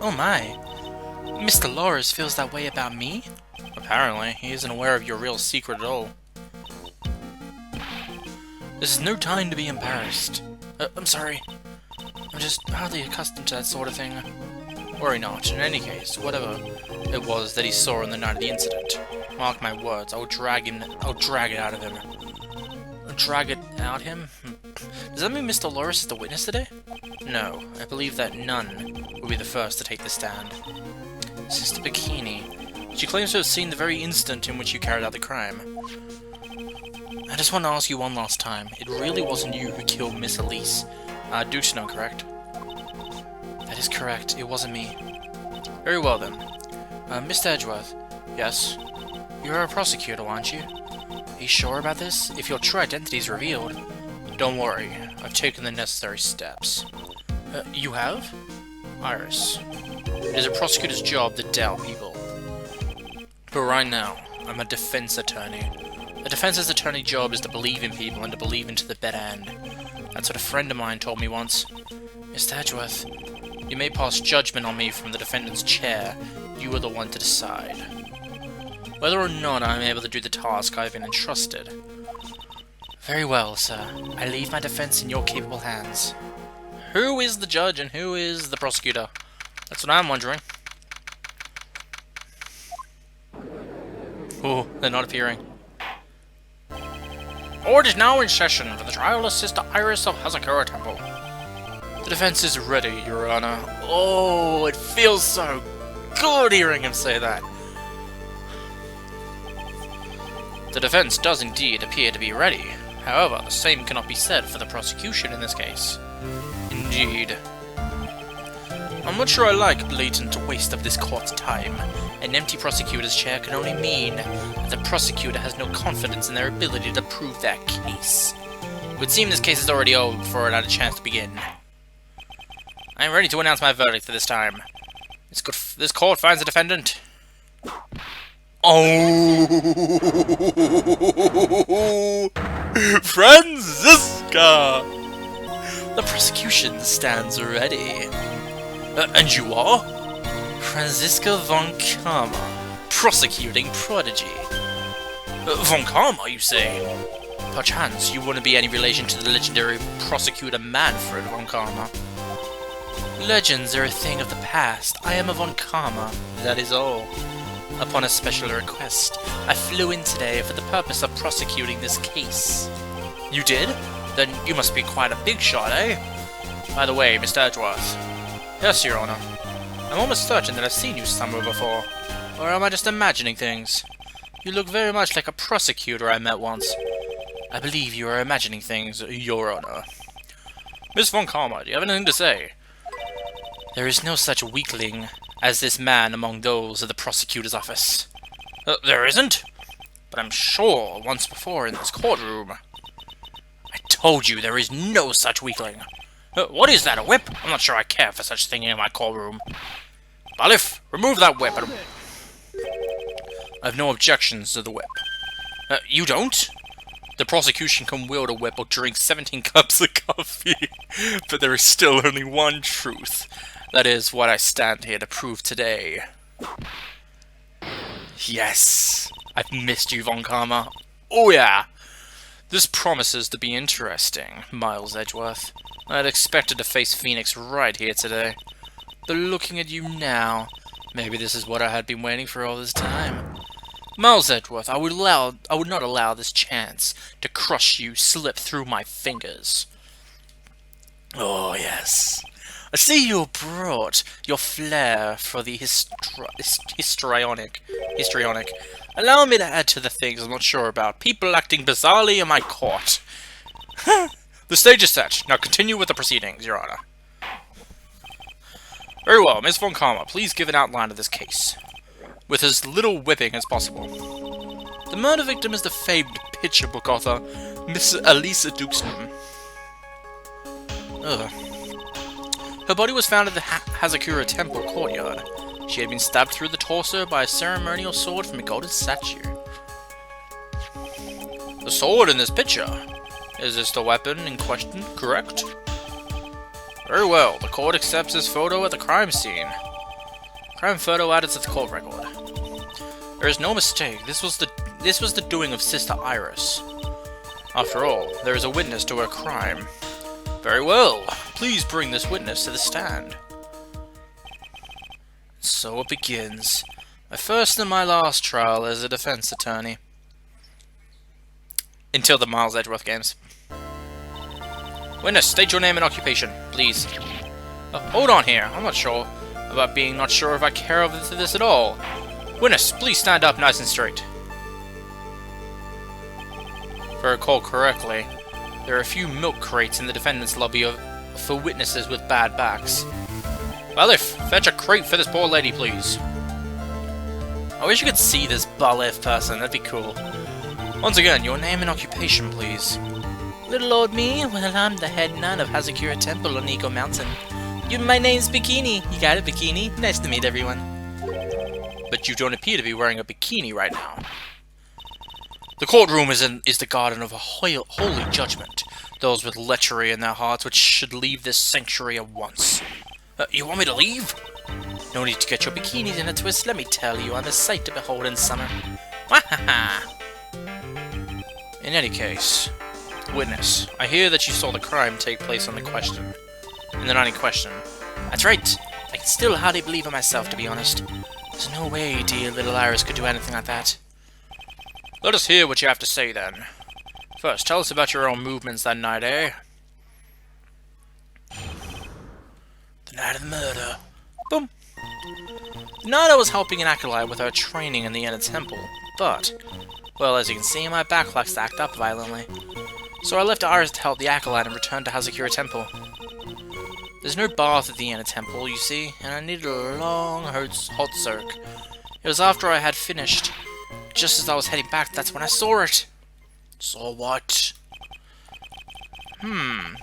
Oh my. Mr. Loris feels that way about me? Apparently, he isn't aware of your real secret at all. This is no time to be embarrassed. I'm sorry. I'm just hardly accustomed to that sort of thing. Worry not. In any case, whatever it was that he saw on the night of the incident, mark my words, I'll drag it out of him. Drag it out him? Does that mean Mr. Loris is the witness today? No, I believe that none will be the first to take the stand. Sister Bikini. She claims to have seen the very instant in which you carried out the crime. I just want to ask you one last time. It really wasn't you who killed Miss Elise. Dukes know, correct? That is correct. It wasn't me. Very well then. Mr. Edgeworth. Yes? You're a prosecutor, aren't you? Are you sure about this? If your true identity is revealed... Don't worry. I've taken the necessary steps. You have? Iris. It is a prosecutor's job to doubt people. But right now, I'm a defense attorney. A defense's attorney job is to believe in people and to believe into the better end. That's what a friend of mine told me once. Mr. Edgeworth, you may pass judgment on me from the defendant's chair. You are the one to decide whether or not I am able to do the task I have been entrusted. Very well, sir. I leave my defense in your capable hands. Who is the judge and who is the prosecutor? That's what I'm wondering. Oh, they're not appearing. Court is now in session for the trial of Sister Iris of Hazakura Temple. The defense is ready, Your Honor. Oh, it feels so good hearing him say that. The defense does indeed appear to be ready. However, the same cannot be said for the prosecution in this case. Indeed. I'm not sure I like blatant waste of this court's time. An empty prosecutor's chair can only mean that the prosecutor has no confidence in their ability to prove their case. It would seem this case is already over before it had a chance to begin. I am ready to announce my verdict for this time. This court finds the defendant... Oh, Franziska! The prosecution stands ready. And you are? Franziska von Karma, prosecuting prodigy. Von Karma, you say? Perchance you wouldn't be any relation to the legendary prosecutor Manfred von Karma. Legends are a thing of the past. I am a von Karma, that is all. Upon a special request, I flew in today for the purpose of prosecuting this case. You did? Then you must be quite a big shot, eh? By the way, Mr. Edgeworth. Yes, Your Honor. I'm almost certain that I've seen you somewhere before. Or am I just imagining things? You look very much like a prosecutor I met once. I believe you are imagining things, Your Honor. Miss von Karma, do you have anything to say? There is no such weakling as this man among those of the prosecutor's office. There isn't? But I'm sure once before in this courtroom. I told you there is no such weakling. What is that, a whip? I'm not sure I care for such thing in my courtroom. Balif, remove that whip. I have no objections to the whip. You don't? The prosecution can wield a whip or drink 17 cups of coffee. But there is still only one truth. That is what I stand here to prove today. Yes! I've missed you, Von Karma. Oh yeah! This promises to be interesting, Miles Edgeworth. I had expected to face Phoenix Wright here today. But looking at you now, maybe this is what I had been waiting for all this time. Miles Edgeworth, I would not allow this chance to crush you slip through my fingers. Oh yes. I see you brought your flair for the histrionic. Allow me to add to the things I'm not sure about. People acting bizarrely in my court. The stage is set. Now continue with the proceedings, Your Honor. Very well, Miss von Karma, please give an outline of this case. With as little whipping as possible. The murder victim is the famed picture book author, Miss Elisa Duxman. Ugh. Her body was found at the Hazakura Temple courtyard. She had been stabbed through the torso by a ceremonial sword from a golden statue. The sword in this picture. Is this the weapon in question, correct? Very well. The court accepts this photo at the crime scene. Crime photo added to the court record. There is no mistake. This was the doing of Sister Iris. After all, there is a witness to her crime. Very well. Please bring this witness to the stand. So it begins. My first and my last trial as a defense attorney. Until the Miles Edgeworth games. Witness, state your name and occupation, please. Hold on here. I'm not sure about being not sure if I care over this at all. Witness, please stand up nice and straight. If I recall correctly, there are a few milk crates in the defendant's lobby for witnesses with bad backs. Bailiff, fetch a crate for this poor lady, please. I wish you could see this bailiff person, that'd be cool. Once again, your name and occupation, please. Little old me? Well, I'm the head nun of Hazakura Temple on Eagle Mountain. My name's Bikini. You got it, Bikini? Nice to meet everyone. But you don't appear to be wearing a bikini right now. The courtroom is the garden of a holy judgment. Those with lechery in their hearts which should leave this sanctuary at once. You want me to leave? No need to get your bikinis in a twist. Let me tell you, I'm a sight to behold in summer. Wahaha! In any case, witness, I hear that you saw the crime take place on the question. In the night in question. That's right. I can still hardly believe it myself, to be honest. There's no way dear little Iris could do anything like that. Let us hear what you have to say, then. First, tell us about your own movements that night, eh? The night of the murder. Boom. The night I was helping an acolyte with her training in the inner temple, but, well, as you can see, my back likes to act up violently. So I left Iris to help the acolyte and returned to Hazakura Temple. There's no bath at the inner temple, you see, and I needed a long, hot soak. It was after I had finished. Just as I was heading back, that's when I saw it. Saw what?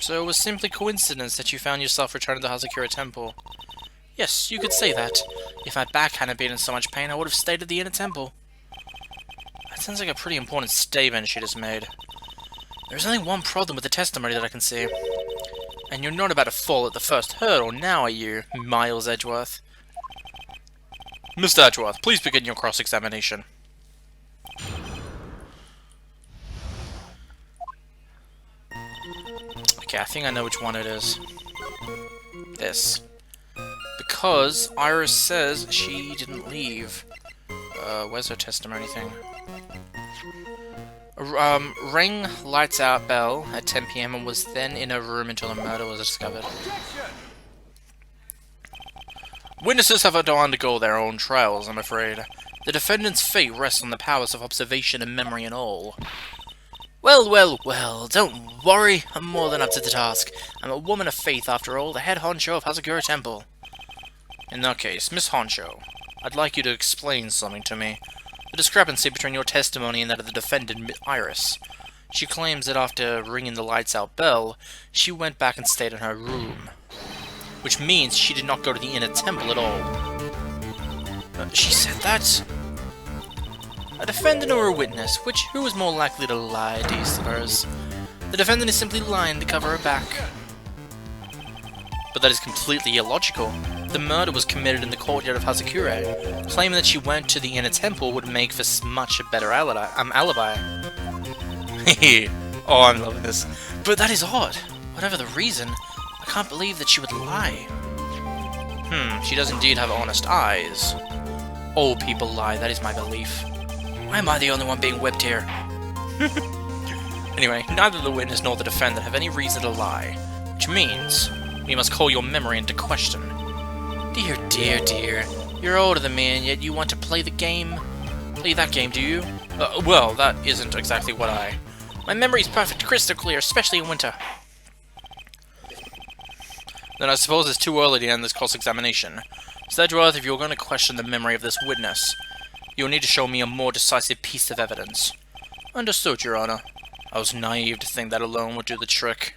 So it was simply coincidence that you found yourself returning to Hazakura Temple. Yes, you could say that. If my back hadn't been in so much pain, I would have stayed at the inner temple. That sounds like a pretty important statement she just made. There's only one problem with the testimony that I can see. And you're not about to fall at the first hurdle now, are you, Miles Edgeworth? Mr. Edgeworth, please begin your cross-examination. Okay, I think I know which one it is. This. Because Iris says she didn't leave. Where's her testimony thing? Rang lights out bell at 10 PM and was then in her room until the murder was discovered. Witnesses have to undergo their own trials, I'm afraid. The defendant's fate rests on the powers of observation and memory and all. Well, don't worry, I'm more than up to the task. I'm a woman of faith, after all, the head honcho of Hazakura Temple. In that case, Miss Honcho, I'd like you to explain something to me. The discrepancy between your testimony and that of the defendant, Iris. She claims that after ringing the lights out bell, she went back and stayed in her room. Which means she did not go to the inner temple at all. She said that? A defendant or a witness? Who is more likely to lie, do you suppose? The defendant is simply lying to cover her back. But that is completely illogical. The murder was committed in the courtyard of Hazakura. Claiming that she went to the inner temple would make for much a better alibi. Oh, I'm loving this. But that is odd. Whatever the reason, I can't believe that she would lie. She does indeed have honest eyes. All people lie, that is my belief. Why am I the only one being whipped here? Anyway, neither the witness nor the defendant have any reason to lie. Which means, we must call your memory into question. Dear. You're older than me, and yet you want to play the game? Play that game, do you? Well, that isn't exactly what I... My memory's perfect, crystal clear, especially in winter. Then I suppose it's too early to end this cross-examination. Edgeworth, if you're going to question the memory of this witness, you'll need to show me a more decisive piece of evidence. Understood, Your Honor. I was naive to think that alone would do the trick.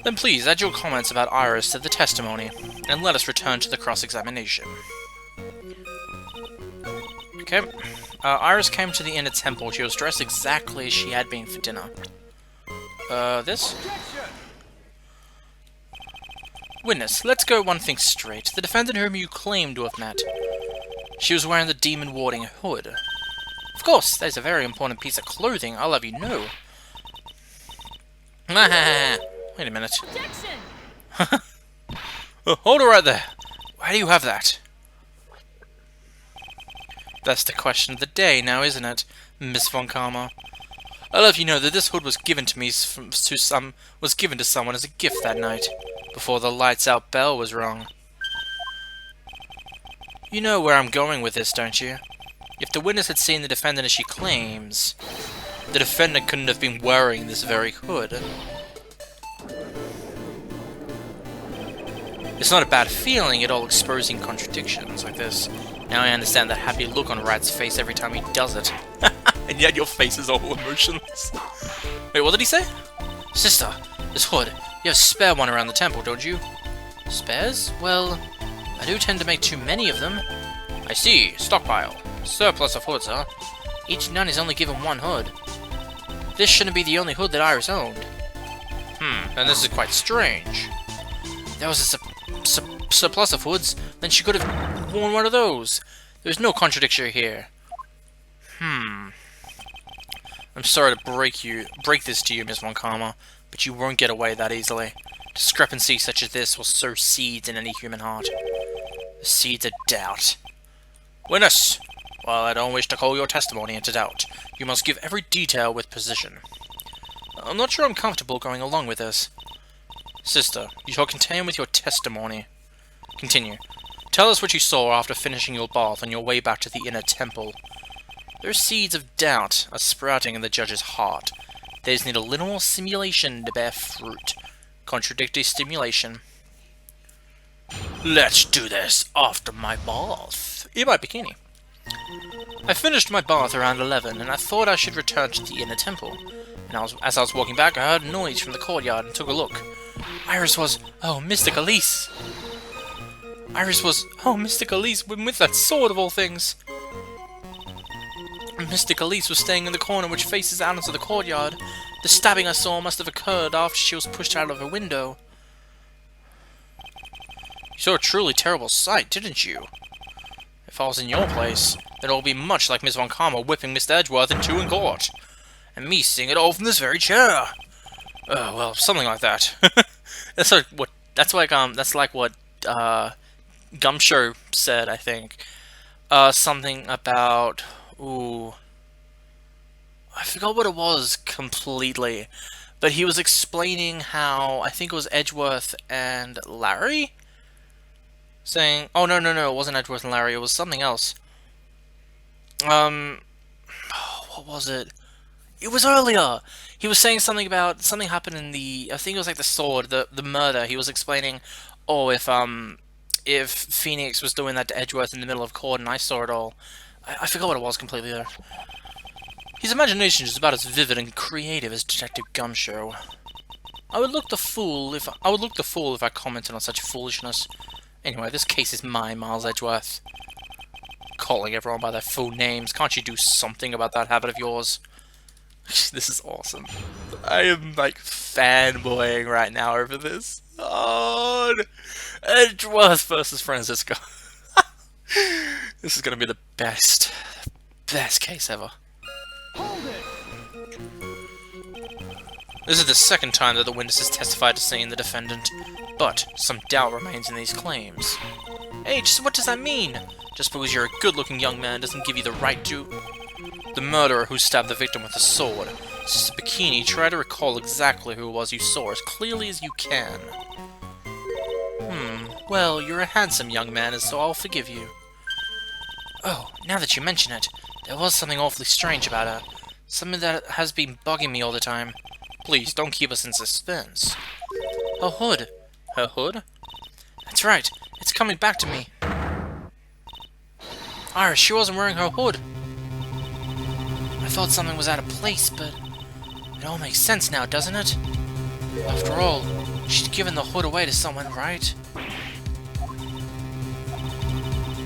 Then please add your comments about Iris to the testimony, and let us return to the cross-examination. Okay. Iris came to the inner temple. She was dressed exactly as she had been for dinner. This? Witness, let's go one thing straight. The defendant whom you claim to have met, she was wearing the demon warding hood. Of course, that is a very important piece of clothing, I'll have you know. Wait a minute. Hold it right there. Why do you have that? That's the question of the day now, isn't it, Miss Von Karma? I'll have you know that this hood was given to me to someone as a gift that night, before the lights out bell was rung. You know where I'm going with this, don't you? If the witness had seen the defendant as she claims, the defendant couldn't have been wearing this very hood. It's not a bad feeling at all exposing contradictions like this. Now I understand that happy look on Wright's face every time he does it. And yet your face is all emotionless. Wait, what did he say? Sister, this hood, you have a spare one around the temple, don't you? Spares? Well, I do tend to make too many of them. I see, stockpile. Surplus of hoods, huh? Each nun is only given one hood. This shouldn't be the only hood that Iris owned. And this is quite strange. There was a surplus of hoods, then she could have worn one of those. There's no contradiction here. I'm sorry to break this to you, Miss Von Karma, but you won't get away that easily. Discrepancy such as this will sow seeds in any human heart. The seeds of doubt. Witness! While I don't wish to call your testimony into doubt, you must give every detail with precision. I'm not sure I'm comfortable going along with this. Sister, you shall continue with your testimony. Continue. Tell us what you saw after finishing your bath on your way back to the inner temple. There are seeds of doubt are sprouting in the judge's heart. They just need a little more simulation to bear fruit. Contradictory stimulation. Let's do this after my bath. In my bikini. I finished my bath around 11, and I thought I should return to the inner temple. And as I was walking back, I heard a noise from the courtyard and took a look. Iris was, oh, Mystic Elise. Iris was, oh, Mystic Elise, with that sword of all things. Mystic Elise was staying in the corner which faces out into the courtyard. The stabbing I saw must have occurred after she was pushed out of her window. You saw a truly terrible sight, didn't you? If I was in your place, then it would be much like Miss Von Karma whipping Mr. Edgeworth in court. And me seeing it all from this very chair. Oh, well, something like that. That's like what Gumshoe said, I think. Something about... Ooh. I forgot what it was completely. But he was explaining how, I think it was Edgeworth and Larry? Saying... Oh, no, it wasn't Edgeworth and Larry, it was something else. What was it? It was earlier! He was saying something about... Something happened in the... I think it was like the sword, the murder. He was explaining... Oh, if Phoenix was doing that to Edgeworth in the middle of court and I saw it all. I forgot what it was completely there. His imagination is about as vivid and creative as Detective Gumshoe. I would look the fool if I commented on such foolishness. Anyway, this case is mine, Miles Edgeworth. Calling everyone by their full names. Can't you do something about that habit of yours? This is awesome. I am, like, fanboying right now over this. Oh, Edgeworth versus Francisco. This is gonna be the best case ever. Hold it. This is the second time that the witness has testified to seeing the defendant, but some doubt remains in these claims. Hey, just what does that mean? Just because you're a good-looking young man doesn't give you the right to... The murderer who stabbed the victim with a sword. Sister Bikini, try to recall exactly who it was you saw as clearly as you can. Well, you're a handsome young man, so I'll forgive you. Oh, now that you mention it, there was something awfully strange about her. Something that has been bugging me all the time. Please, don't keep us in suspense. Her hood. Her hood? That's right, it's coming back to me. Iris, she wasn't wearing her hood. I thought something was out of place, but it all makes sense now, doesn't it? After all, she'd given the hood away to someone, right?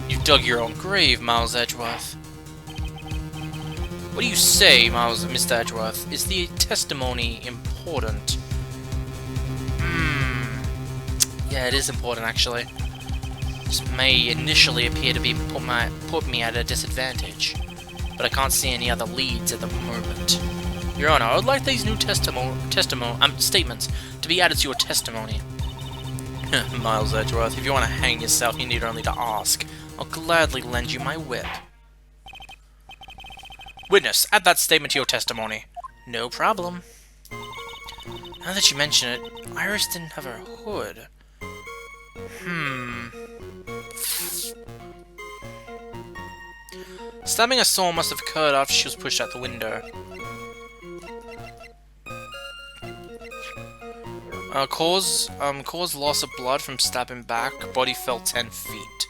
You've dug your own grave, Miles Edgeworth. What do you say, Mr. Edgeworth? Is the testimony important? Yeah, it is important, actually. This may initially appear to be put me at a disadvantage, but I can't see any other leads at the moment. Your Honor, I would like these new statements to be added to your testimony. Miles Edgeworth, if you want to hang yourself, you need only to ask. I'll gladly lend you my whip. Witness, add that statement to your testimony. No problem. Now that you mention it, Iris didn't have her hood. Stabbing I saw must have occurred after she was pushed out the window. Cause loss of blood from stabbing back. Body fell 10 feet.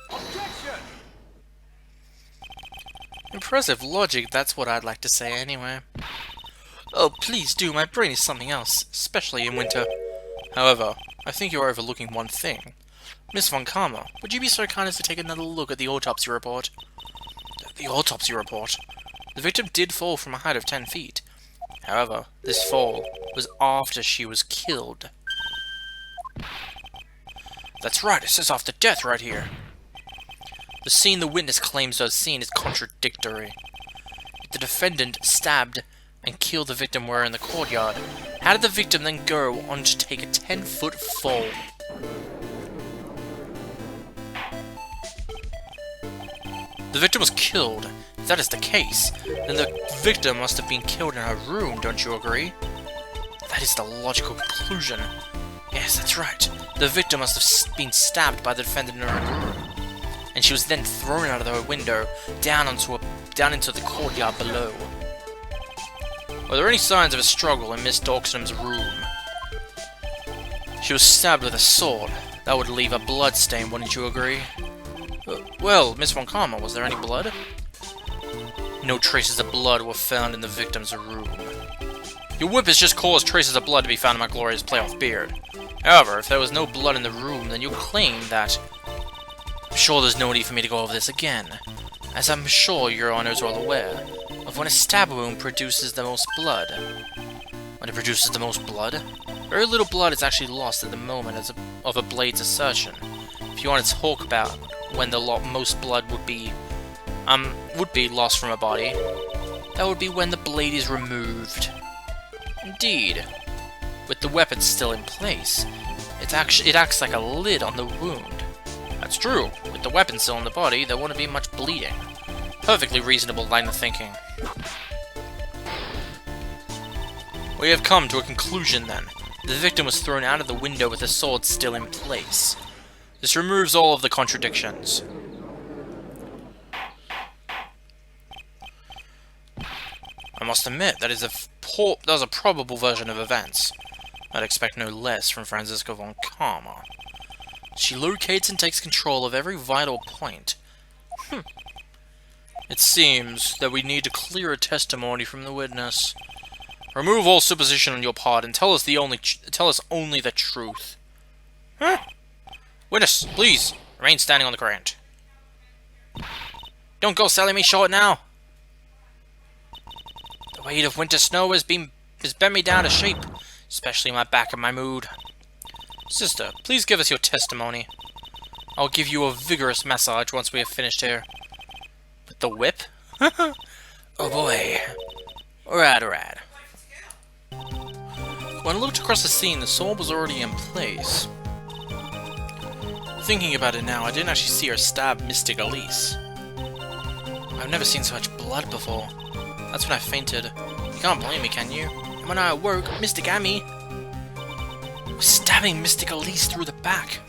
Objection! Impressive logic, that's what I'd like to say anyway. Oh, please do, my brain is something else, especially in winter. However, I think you're overlooking one thing. Miss Von Karma, would you be so kind as to take another look at the autopsy report? The autopsy report? The victim did fall from a height of 10 feet. However, this fall was after she was killed. That's right, it says after death right here. The scene the witness claims to have seen is contradictory. If the defendant stabbed and killed the victim were in the courtyard, how did the victim then go on to take a 10-foot fall? The victim was killed. If that is the case, then the victim must have been killed in her room, don't you agree? That is the logical conclusion. Yes, that's right. The victim must have been stabbed by the defendant in her room, and she was then thrown out of her window down into the courtyard below. Were there any signs of a struggle in Miss Dorkson's room? She was stabbed with a sword. That would leave a blood stain, wouldn't you agree? Well, Miss Von Karma, was there any blood? No traces of blood were found in the victim's room. Your whip has just caused traces of blood to be found in my glorious playoff beard. However, if there was no blood in the room, then you claim that... I'm sure there's no need for me to go over this again, as I'm sure your honors are all aware of when a stab wound produces the most blood. When it produces the most blood, very little blood is actually lost at the moment of a blade's assertion. If you want to talk about when the most blood would be lost from a body, that would be when the blade is removed. Indeed, with the weapon still in place, it acts like a lid on the wound. That's true. With the weapon still in the body, there wouldn't be much bleeding. Perfectly reasonable line of thinking. We have come to a conclusion then. The victim was thrown out of the window with the sword still in place. This removes all of the contradictions. I must admit, that is a probable version of events. I'd expect no less from Franziska Von Karma. She locates and takes control of every vital point. It seems that we need to clear a testimony from the witness. Remove all supposition on your part and tell us only the truth. Witness, please remain standing on the ground. Don't go selling me short now. The weight of winter snow has bent me down to shape, especially my back and my mood. Sister, please give us your testimony. I'll give you a vigorous massage once we have finished here. With the whip? Oh boy. Alright. When I looked across the scene, the sword was already in place. Thinking about it now, I didn't actually see her stab Mystic Elise. I've never seen so much blood before. That's when I fainted. You can't blame me, can you? And when I awoke, Mystic Amy was stabbing Mystic Elise through the back.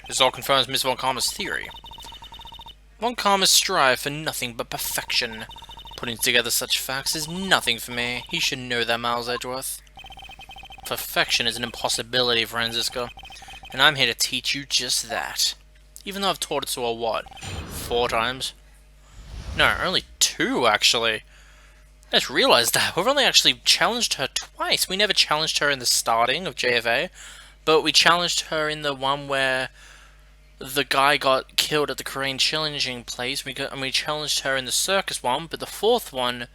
This all confirms Miss Von Karma's theory. Von Karma strive for nothing but perfection. Putting together such facts is nothing for me. You should know that, Miles Edgeworth. Perfection is an impossibility, Franziska, and I'm here to teach you just that. Even though I've taught it to her, what, 4 times? No, only 2, actually. I just realized that. We've only actually challenged her twice. We never challenged her in the starting of JFA, but we challenged her in the one where the guy got killed at the Korean challenging place, and we challenged her in the circus one, but the fourth one,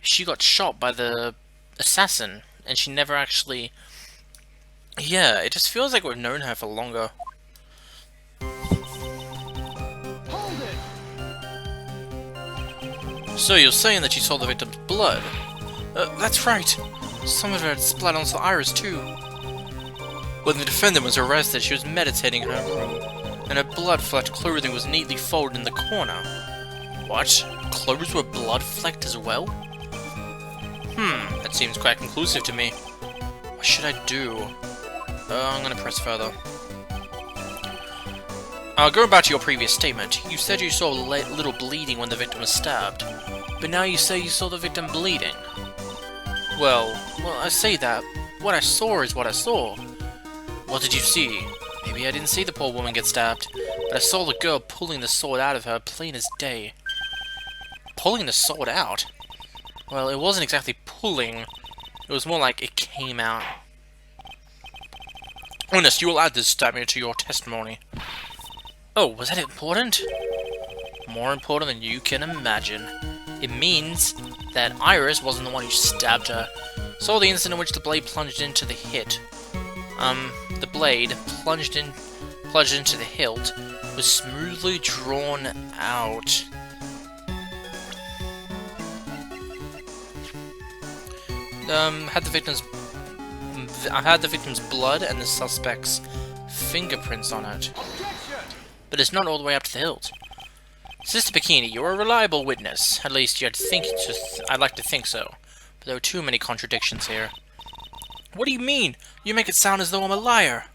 she got shot by the assassin, and she never actually... Yeah, it just feels like we've known her for longer. Hold it! So you're saying that you saw the victim's blood? That's right. Some of it had splattered onto the iris too. When the defendant was arrested, she was meditating in her room, and her blood-flecked clothing was neatly folded in the corner. What? Clothes were blood-flecked as well? That seems quite conclusive to me. What should I do? I'm gonna press further. Going back to your previous statement, you said you saw little bleeding when the victim was stabbed, but now you say you saw the victim bleeding. Well, I say that. What I saw is what I saw. What did you see? Maybe I didn't see the poor woman get stabbed, but I saw the girl pulling the sword out of her, plain as day. Pulling the sword out? Well, it wasn't exactly pulling. It was more like it came out. Ernest, you will add this statement to your testimony. Oh, was that important? More important than you can imagine. It means that Iris wasn't the one who stabbed her. Saw the instant in which the blade plunged into the hit. The blade plunged into the hilt was smoothly drawn out. Had the victim's blood and the suspect's fingerprints on it. But it's not all the way up to the hilt. Sister Bikini, you're a reliable witness. At least I'd like to think so. But there are too many contradictions here. What do you mean? You make it sound as though I'm a liar.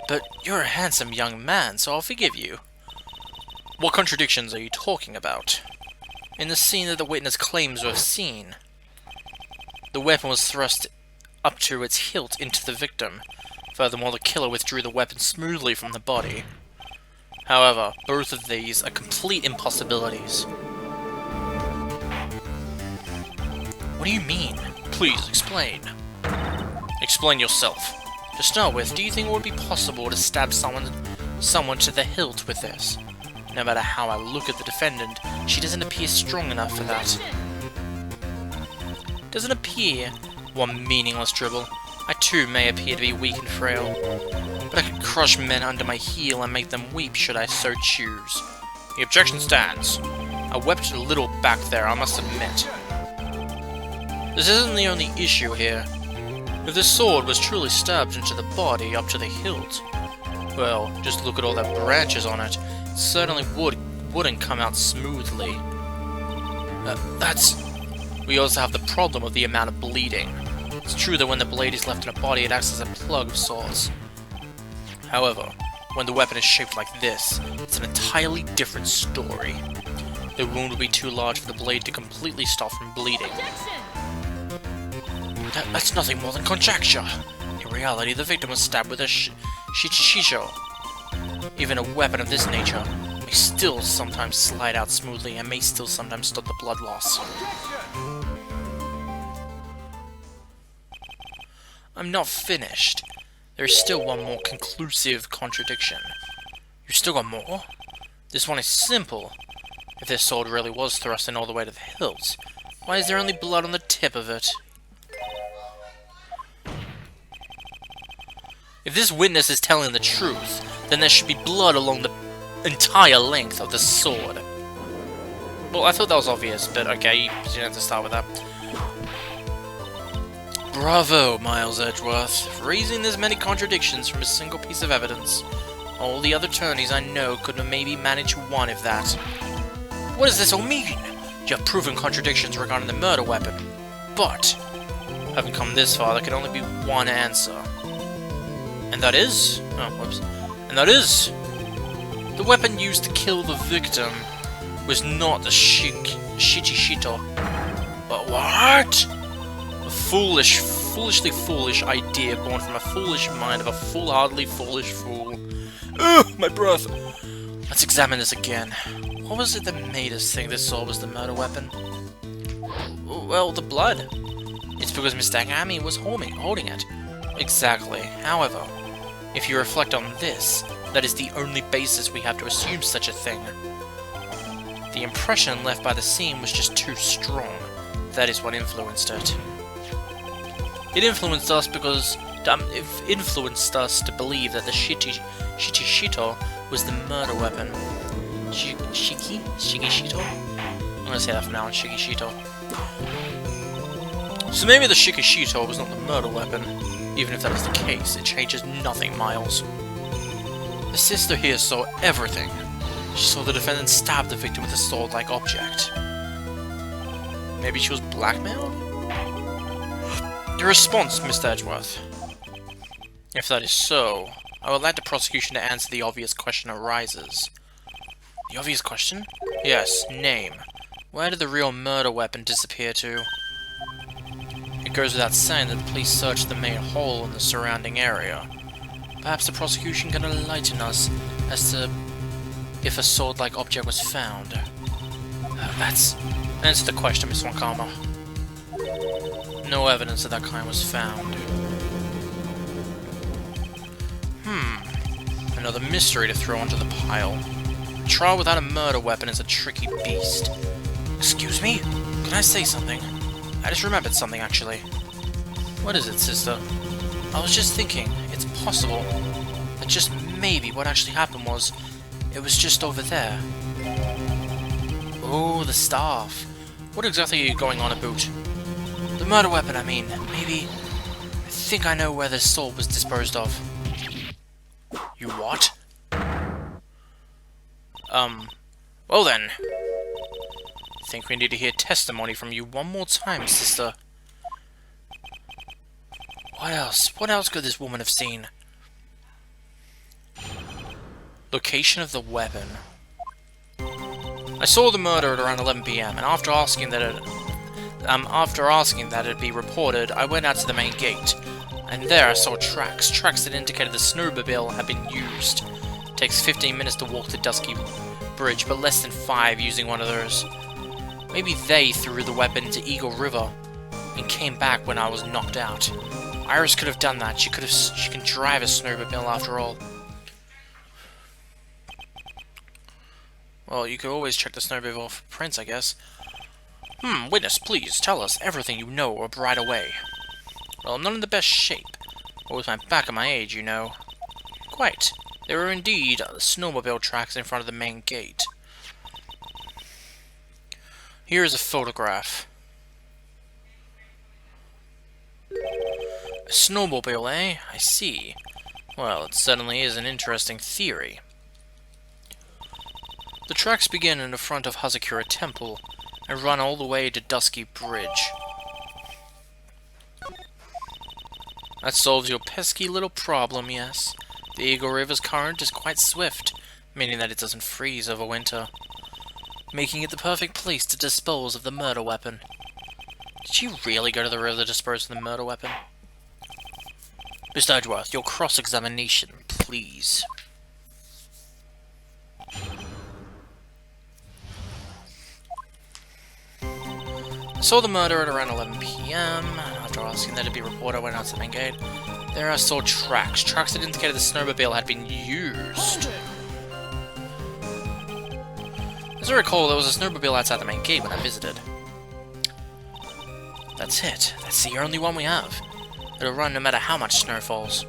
But you're a handsome young man, so I'll forgive you. What contradictions are you talking about? In the scene that the witness claims to have seen, the weapon was thrust up to its hilt into the victim. Furthermore, the killer withdrew the weapon smoothly from the body. However, both of these are complete impossibilities. What do you mean? Please explain. Explain yourself. To start with, do you think it would be possible to stab someone to the hilt with this? No matter how I look at the defendant, she doesn't appear strong enough for that. Doesn't appear? One meaningless dribble. I too may appear to be weak and frail, but I could crush men under my heel and make them weep should I so choose. The objection stands. I wept a little back there, I must admit. This isn't the only issue here. If this sword was truly stabbed into the body up to the hilt, well, just look at all the branches on it. It certainly wouldn't come out smoothly. We also have the problem of the amount of bleeding. It's true that when the blade is left in a body, it acts as a plug of sorts. However, when the weapon is shaped like this, it's an entirely different story. The wound would be too large for the blade to completely stop from bleeding. That's nothing more than conjecture. In reality, the victim was stabbed with a shisho. Even a weapon of this nature may still sometimes slide out smoothly and may still sometimes stop the blood loss. I'm not finished. There is still one more conclusive contradiction. You still got more? This one is simple. If this sword really was thrust in all the way to the hilt, why is there only blood on the tip of it? If this witness is telling the truth, then there should be blood along the entire length of the sword. Well, I thought that was obvious, but okay, you didn't have to start with that. Bravo, Miles Edgeworth, raising this many contradictions from a single piece of evidence. All the other attorneys I know could maybe manage one if that. What does this all mean? You have proven contradictions regarding the murder weapon. But, having come this far, there can only be one answer. And that is... oh, whoops. And that is... the weapon used to kill the victim was not the Shichishito. But what? A foolishly foolish idea born from a foolish mind of a foolhardily foolish fool. Ugh, my breath! Let's examine this again. What was it that made us think this sword was the murder weapon? Well, the blood. It's because Mr. Agami was holding it. Exactly. However, If you reflect on this, that is the only basis we have to assume such a thing. The impression left by the scene was just too strong. That is what influenced it. It influenced us because it influenced us to believe that the Shito was the murder weapon. Shikishito? I'm gonna say that from now on, Shikishito. So maybe the Shikishito was not the murder weapon. Even if that is the case, it changes nothing, Miles. The sister here saw everything. She saw the defendant stab the victim with a sword-like object. Maybe she was blackmailed? Your response, Mr. Edgeworth. If that is so, I would like the prosecution to answer the obvious question arises. The obvious question? Yes, name. Where did the real murder weapon disappear to? It goes without saying that the police searched the main hall in the surrounding area. Perhaps the prosecution can enlighten us as to if a sword-like object was found. That's... Answer the question, Miss Wakama. No evidence of that kind was found. Another mystery to throw onto the pile. A trial without a murder weapon is a tricky beast. Excuse me? Can I say something? I just remembered something, actually. What is it, sister? I was just thinking, it's possible that just maybe what actually happened was, it was just over there. Oh, the staff. What exactly are you going on about? The murder weapon, I mean. Maybe... I think I know where the sword was disposed of. You what? Well then. I think we need to hear testimony from you one more time, sister. What else? What else could this woman have seen? Location of the weapon. I saw the murder at around 11 PM, and after asking that it be reported, I went out to the main gate. And there I saw tracks that indicated the snowmobile had been used. It takes 15 minutes to walk the Dusky Bridge, but less than 5 using one of those. Maybe they threw the weapon into Eagle River and came back when I was knocked out. Iris could have done that. She can drive a snowmobile after all. Well, you could always check the snowmobile for prints, I guess. Witness, please tell us everything you know or right away. Well, I'm not in the best shape. Always my back at my age, you know. Quite. There were indeed snowmobile tracks in front of the main gate. Here is a photograph. A snowmobile, eh? I see. Well, it certainly is an interesting theory. The tracks begin in the front of Hazakura Temple and run all the way to Dusky Bridge. That solves your pesky little problem, yes. The Eagle River's current is quite swift, meaning that it doesn't freeze over winter, making it the perfect place to dispose of the murder weapon. Did you really go to the river to dispose of the murder weapon? Mr. Edgeworth, your cross-examination, please. I saw the murder at around 11 PM. After asking that it be reported, I went out to the main gate. There I saw tracks that indicated the snowmobile had been used. As I recall, there was a snowmobile outside the main gate when I visited. That's it. That's the only one we have. It'll run no matter how much snow falls.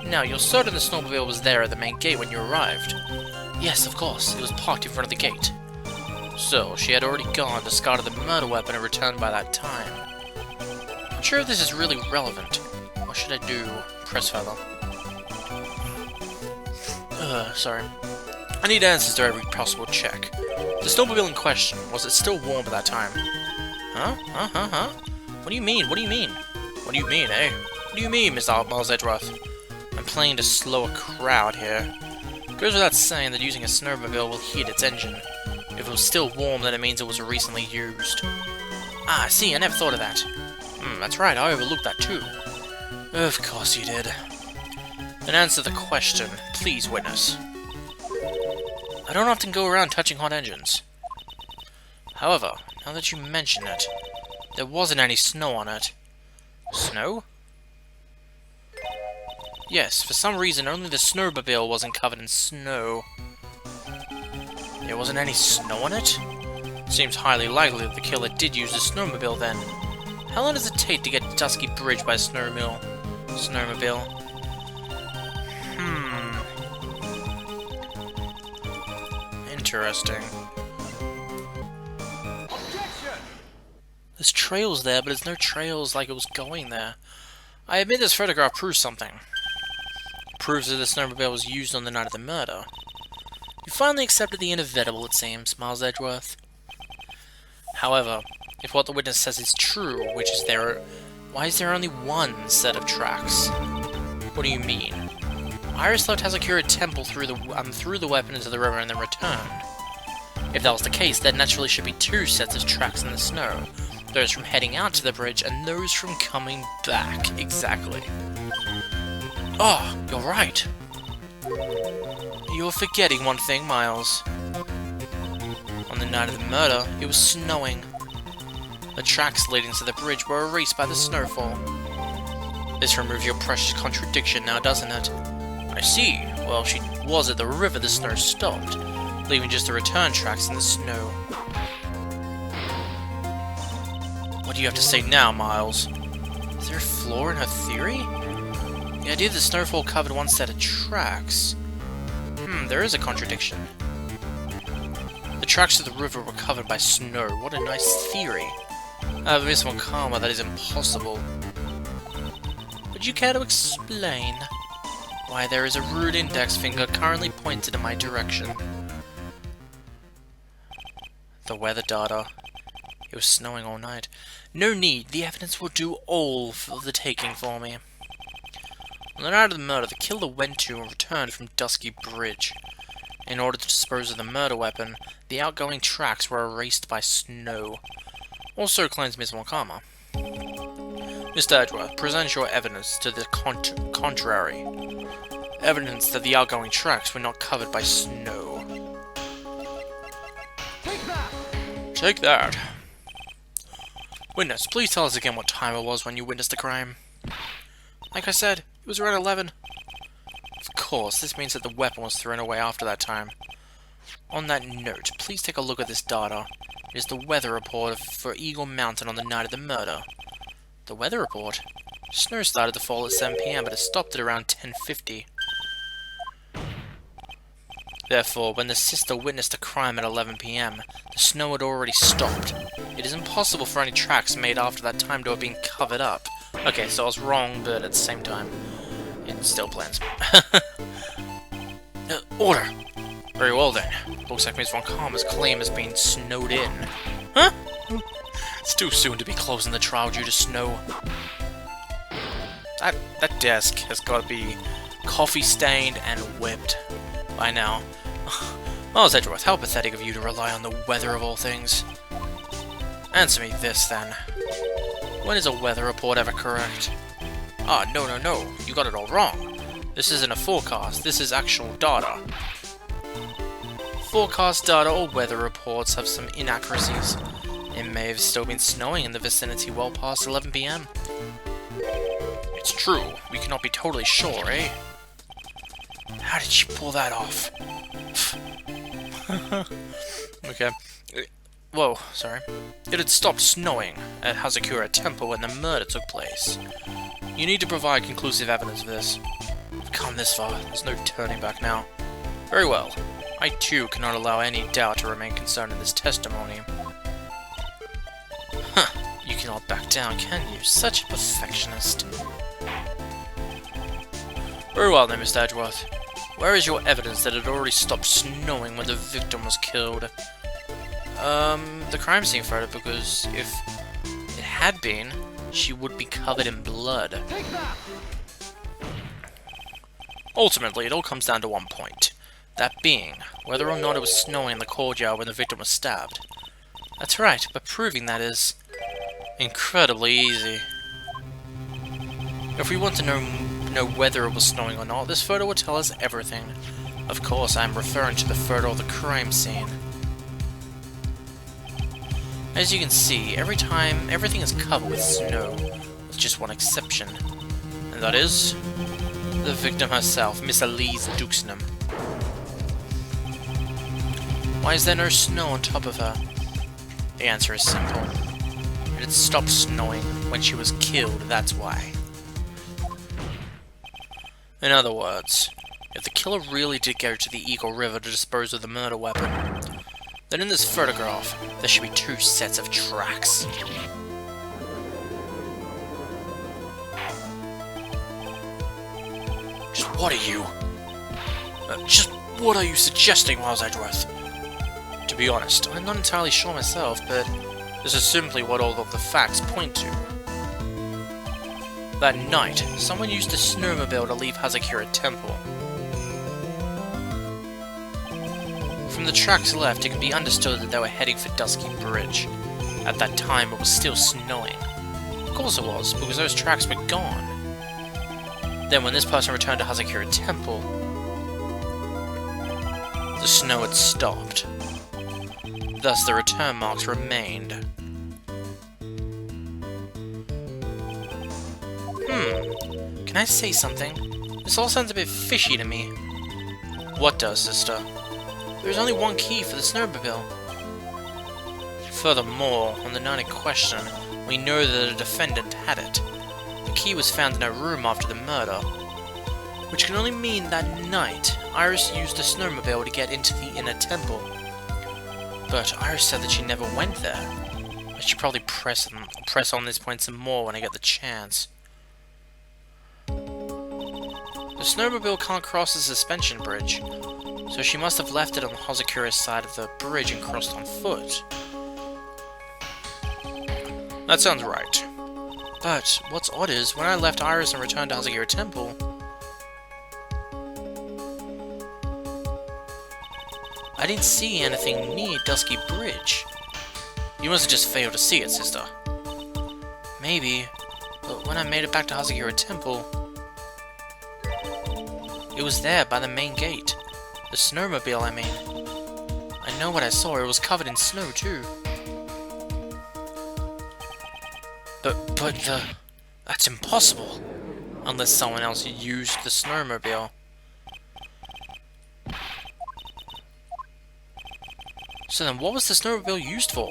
Now, you're certain the snowmobile was there at the main gate when you arrived? Yes, of course. It was parked in front of the gate. So, she had already gone, discarded the murder weapon, and returned by that time. I'm not sure if this is really relevant. What should I do? Press further. Sorry. I need answers to every possible check. The snowmobile in question, was it still warm at that time? Huh? What do you mean? What do you mean? What do you mean, eh? What do you mean, Mr. Miles Edgeworth? I'm playing to slow a crowd here. It goes without saying that using a snowmobile will heat its engine. If it was still warm, then it means it was recently used. Ah, see, I never thought of that. That's right, I overlooked that too. Of course you did. Then answer the question, please, witness. I don't often go around touching hot engines. However, now that you mention it, there wasn't any snow on it. Snow? Yes, for some reason only the snowmobile wasn't covered in snow. There wasn't any snow on it? Seems highly likely that the killer did use the snowmobile then. How long does it take to get to Dusky Bridge by snowmobile? Interesting. Objection! There's trails there, but there's no trails like it was going there. I admit this photograph proves something. It proves that the snowmobile was used on the night of the murder. You finally accepted the inevitable, it seems, Miles Edgeworth. However, if what the witness says is true, which is there, why is there only one set of tracks? What do you mean? Iris left Hazakura Temple threw the weapon into the river and then returned. If that was the case, there naturally should be two sets of tracks in the snow. Those from heading out to the bridge, and those from coming back. Exactly. Oh, you're right. You're forgetting one thing, Miles. On the night of the murder, it was snowing. The tracks leading to the bridge were erased by the snowfall. This removes your precious contradiction now, doesn't it? I see. Well, she was at the river the snow stopped, leaving just the return tracks in the snow. What do you have to say now, Miles? Is there a flaw in her theory? The idea that the snowfall covered one set of tracks. There is a contradiction. The tracks to the river were covered by snow. What a nice theory. Miss Wakama, that is impossible. Would you care to explain why there is a rude index finger currently pointed in my direction? The weather data. It was snowing all night. No need, the evidence will do all for the taking for me. On the night of the murder, the killer went to and returned from Dusky Bridge. In order to dispose of the murder weapon, the outgoing tracks were erased by snow. Also claims Miss Wakama. Mr. Edgeworth, present your evidence to the contrary. Evidence that the outgoing tracks were not covered by snow. Take that! Take that. Witness, please tell us again what time it was when you witnessed the crime. Like I said, it was around 11. Of course, this means that the weapon was thrown away after that time. On that note, please take a look at this data. It is the weather report for Eagle Mountain on the night of the murder. The weather report? Snow started to fall at 7 PM, but it stopped at around 10:50. Therefore, when the sister witnessed the crime at 11 PM, the snow had already stopped. It is impossible for any tracks made after that time to have been covered up. Okay, so I was wrong, but at the same time, it still plans. Order! Very well then. Looks like Ms. Von Karma's claim has been snowed in. Huh? It's too soon to be closing the trial due to snow. That desk has got to be coffee-stained and whipped by now. Miles Edgeworth, how pathetic of you to rely on the weather of all things. Answer me this, then. When is a weather report ever correct? Ah, no, you got it all wrong. This isn't a forecast, this is actual data. Forecast data or weather reports have some inaccuracies. It may have still been snowing in the vicinity well past 11 PM. It's true, we cannot be totally sure, eh? How did she pull that off? Okay. Whoa, sorry. It had stopped snowing at Hazakura Temple when the murder took place. You need to provide conclusive evidence of this. We've come this far, there's no turning back now. Very well. I too cannot allow any doubt to remain concerned in this testimony. You cannot back down, can you? Such a perfectionist. Very well then, Mr. Edgeworth. Where is your evidence that it already stopped snowing when the victim was killed? The crime scene photo, because if it had been, she would be covered in blood. Take that! Ultimately, it all comes down to one point. That being, whether or not it was snowing in the courtyard when the victim was stabbed. That's right, but proving that is incredibly easy. If we want to know whether it was snowing or not, this photo will tell us everything. Of course, I am referring to the photo of the crime scene. As you can see, everything is covered with snow, with just one exception, and that is The victim herself, Miss Elise Duxnam. Why is there no snow on top of her? The answer is simple. It had stopped snowing when she was killed, that's why. In other words, if the killer really did go to the Eagle River to dispose of the murder weapon, then in this photograph, there should be 2 sets of tracks. Just what are you suggesting, Miles Edgeworth? To be honest, I'm not entirely sure myself, but this is simply what all of the facts point to. That night, someone used a snowmobile to leave Hazakura Temple. From the tracks left, it can be understood that they were heading for Dusky Bridge. At that time, it was still snowing. Of course it was, because those tracks were gone. Then when this person returned to Hazakura Temple, the snow had stopped. Thus the return marks remained. Can I say something? This all sounds a bit fishy to me. What does, sister? There's only one key for the snowmobile. Furthermore, on the night in question, we know that a defendant had it. The key was found in her room after the murder, which can only mean that night Iris used the snowmobile to get into the inner temple. But Iris said that she never went there. I should probably press on this point some more when I get the chance. The snowmobile can't cross the suspension bridge, so she must have left it on Hazakura's side of the bridge and crossed on foot. That sounds right. But what's odd is, when I left Iris and returned to Hazakura Temple, I didn't see anything near Dusky Bridge. You must have just failed to see it, sister. Maybe, but when I made it back to Hazakura Temple, it was there by the main gate. The snowmobile, I mean. I know what I saw, it was covered in snow too. But that's impossible. Unless someone else used the snowmobile. So then what was the snowmobile used for?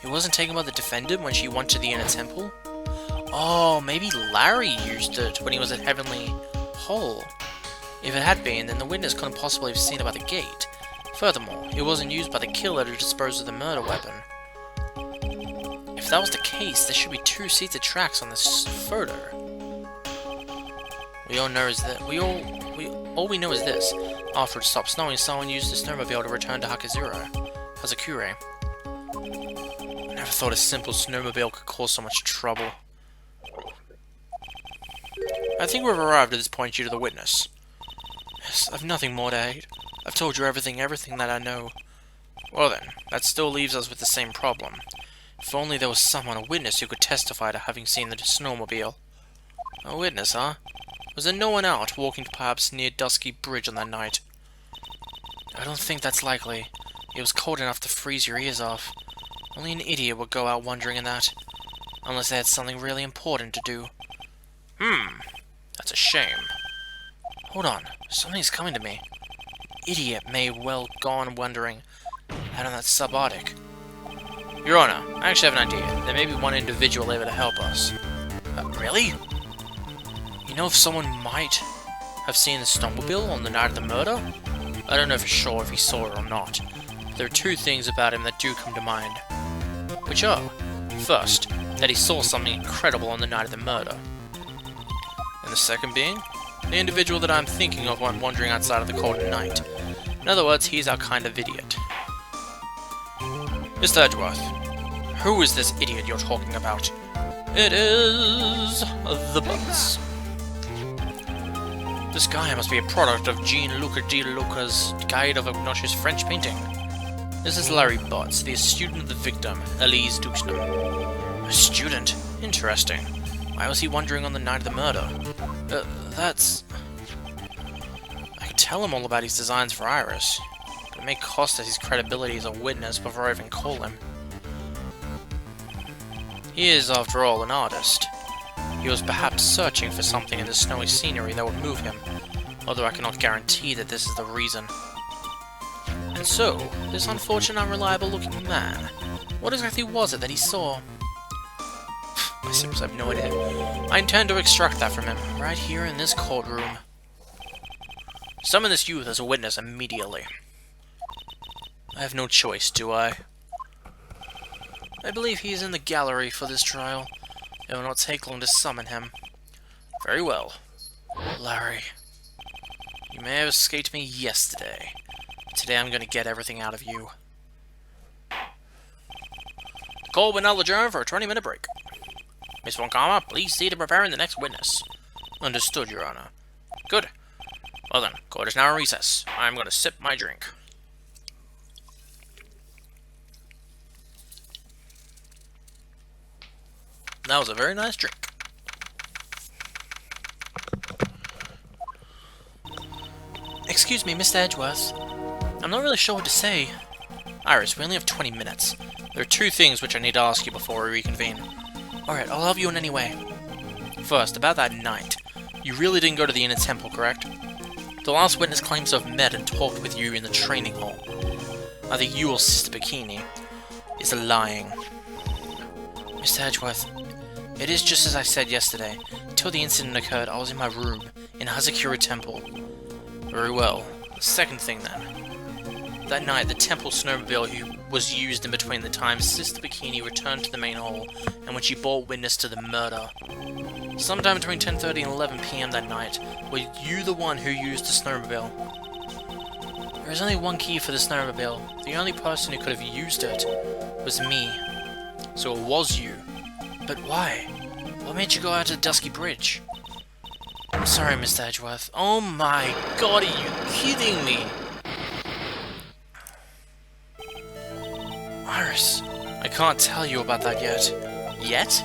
It wasn't taken by the defendant when she went to the inner temple? Oh, maybe Larry used it when he was at Heavenly Hall. If it had been, then the witness couldn't possibly have seen it by the gate. Furthermore, it wasn't used by the killer to dispose of the murder weapon. If that was the case, there should be 2 sets of tracks on this photo. All we know is this. After it stopped snowing, someone used the snowmobile to return to Hazakura. I never thought a simple snowmobile could cause so much trouble. I think we've arrived at this point due to the witness. Yes, I've nothing more to add. I've told you everything that I know. Well then, that still leaves us with the same problem. If only there was someone, a witness, who could testify to having seen the snowmobile. A witness, huh? Was there no one out, walking perhaps near Dusky Bridge on that night? I don't think that's likely. It was cold enough to freeze your ears off. Only an idiot would go out wandering in that. Unless they had something really important to do. That's a shame. Hold on, something's coming to me. Idiot may well gone wandering out on that subarctic. Your Honor, I actually have an idea. There may be one individual able to help us. Really? You know if someone might have seen the snowmobile on the night of the murder? I don't know for sure if he saw it or not. But there are 2 things about him that do come to mind. Which are, first, that he saw something incredible on the night of the murder. And the second being, the individual that I'm thinking of when wandering outside of the court at night. In other words, he's our kind of idiot. Mr. Edgeworth, who is this idiot you're talking about? It is the Butts. This guy must be a product of Jean-Luc de Luca's Guide of Obnoxious French Painting. This is Larry Butts, the student of the victim, Elise Duxnam. A student? Interesting. Why was he wandering on the night of the murder? That's... I could tell him all about his designs for Iris, but it may cost us his credibility as a witness before I even call him. He is, after all, an artist. He was perhaps searching for something in the snowy scenery that would move him, although I cannot guarantee that this is the reason. And so, this unfortunate, unreliable-looking man, what exactly was it that he saw? I simply have no idea. I intend to extract that from him, right here in this courtroom. Summon this youth as a witness immediately. I have no choice, do I? I believe he is in the gallery for this trial. It will not take long to summon him. Very well. Larry. You may have escaped me yesterday. Today I'm going to get everything out of you. The call will now adjourn for a 20-minute break. Miss Von Karma, please see to preparing the next witness. Understood, Your Honor. Good. Well then, court is now in recess. I'm going to sip my drink. That was a very nice drink. Excuse me, Mr. Edgeworth. I'm not really sure what to say. Iris, we only have 20 minutes. There are two things which I need to ask you before we reconvene. Alright, I'll help you in any way. First, about that night. You really didn't go to the Inner Temple, correct? The last witness claims to have met and talked with you in the training hall. Either you or Sister Bikini is lying. Mr. Edgeworth, it is just as I said yesterday. Until the incident occurred, I was in my room, in Hazakura Temple. Very well. The second thing then. That night, the temple snowmobile was used in between the times Sister Bikini returned to the main hall and when she bore witness to the murder. Sometime between 10:30 and 11 PM that night, were you the one who used the snowmobile? There is only one key for the snowmobile. The only person who could have used it was me. So it was you. But why? What made you go out to the Dusky Bridge? I'm sorry, Mr. Edgeworth. Oh my god, are you kidding me? Iris, I can't tell you about that yet. Yet?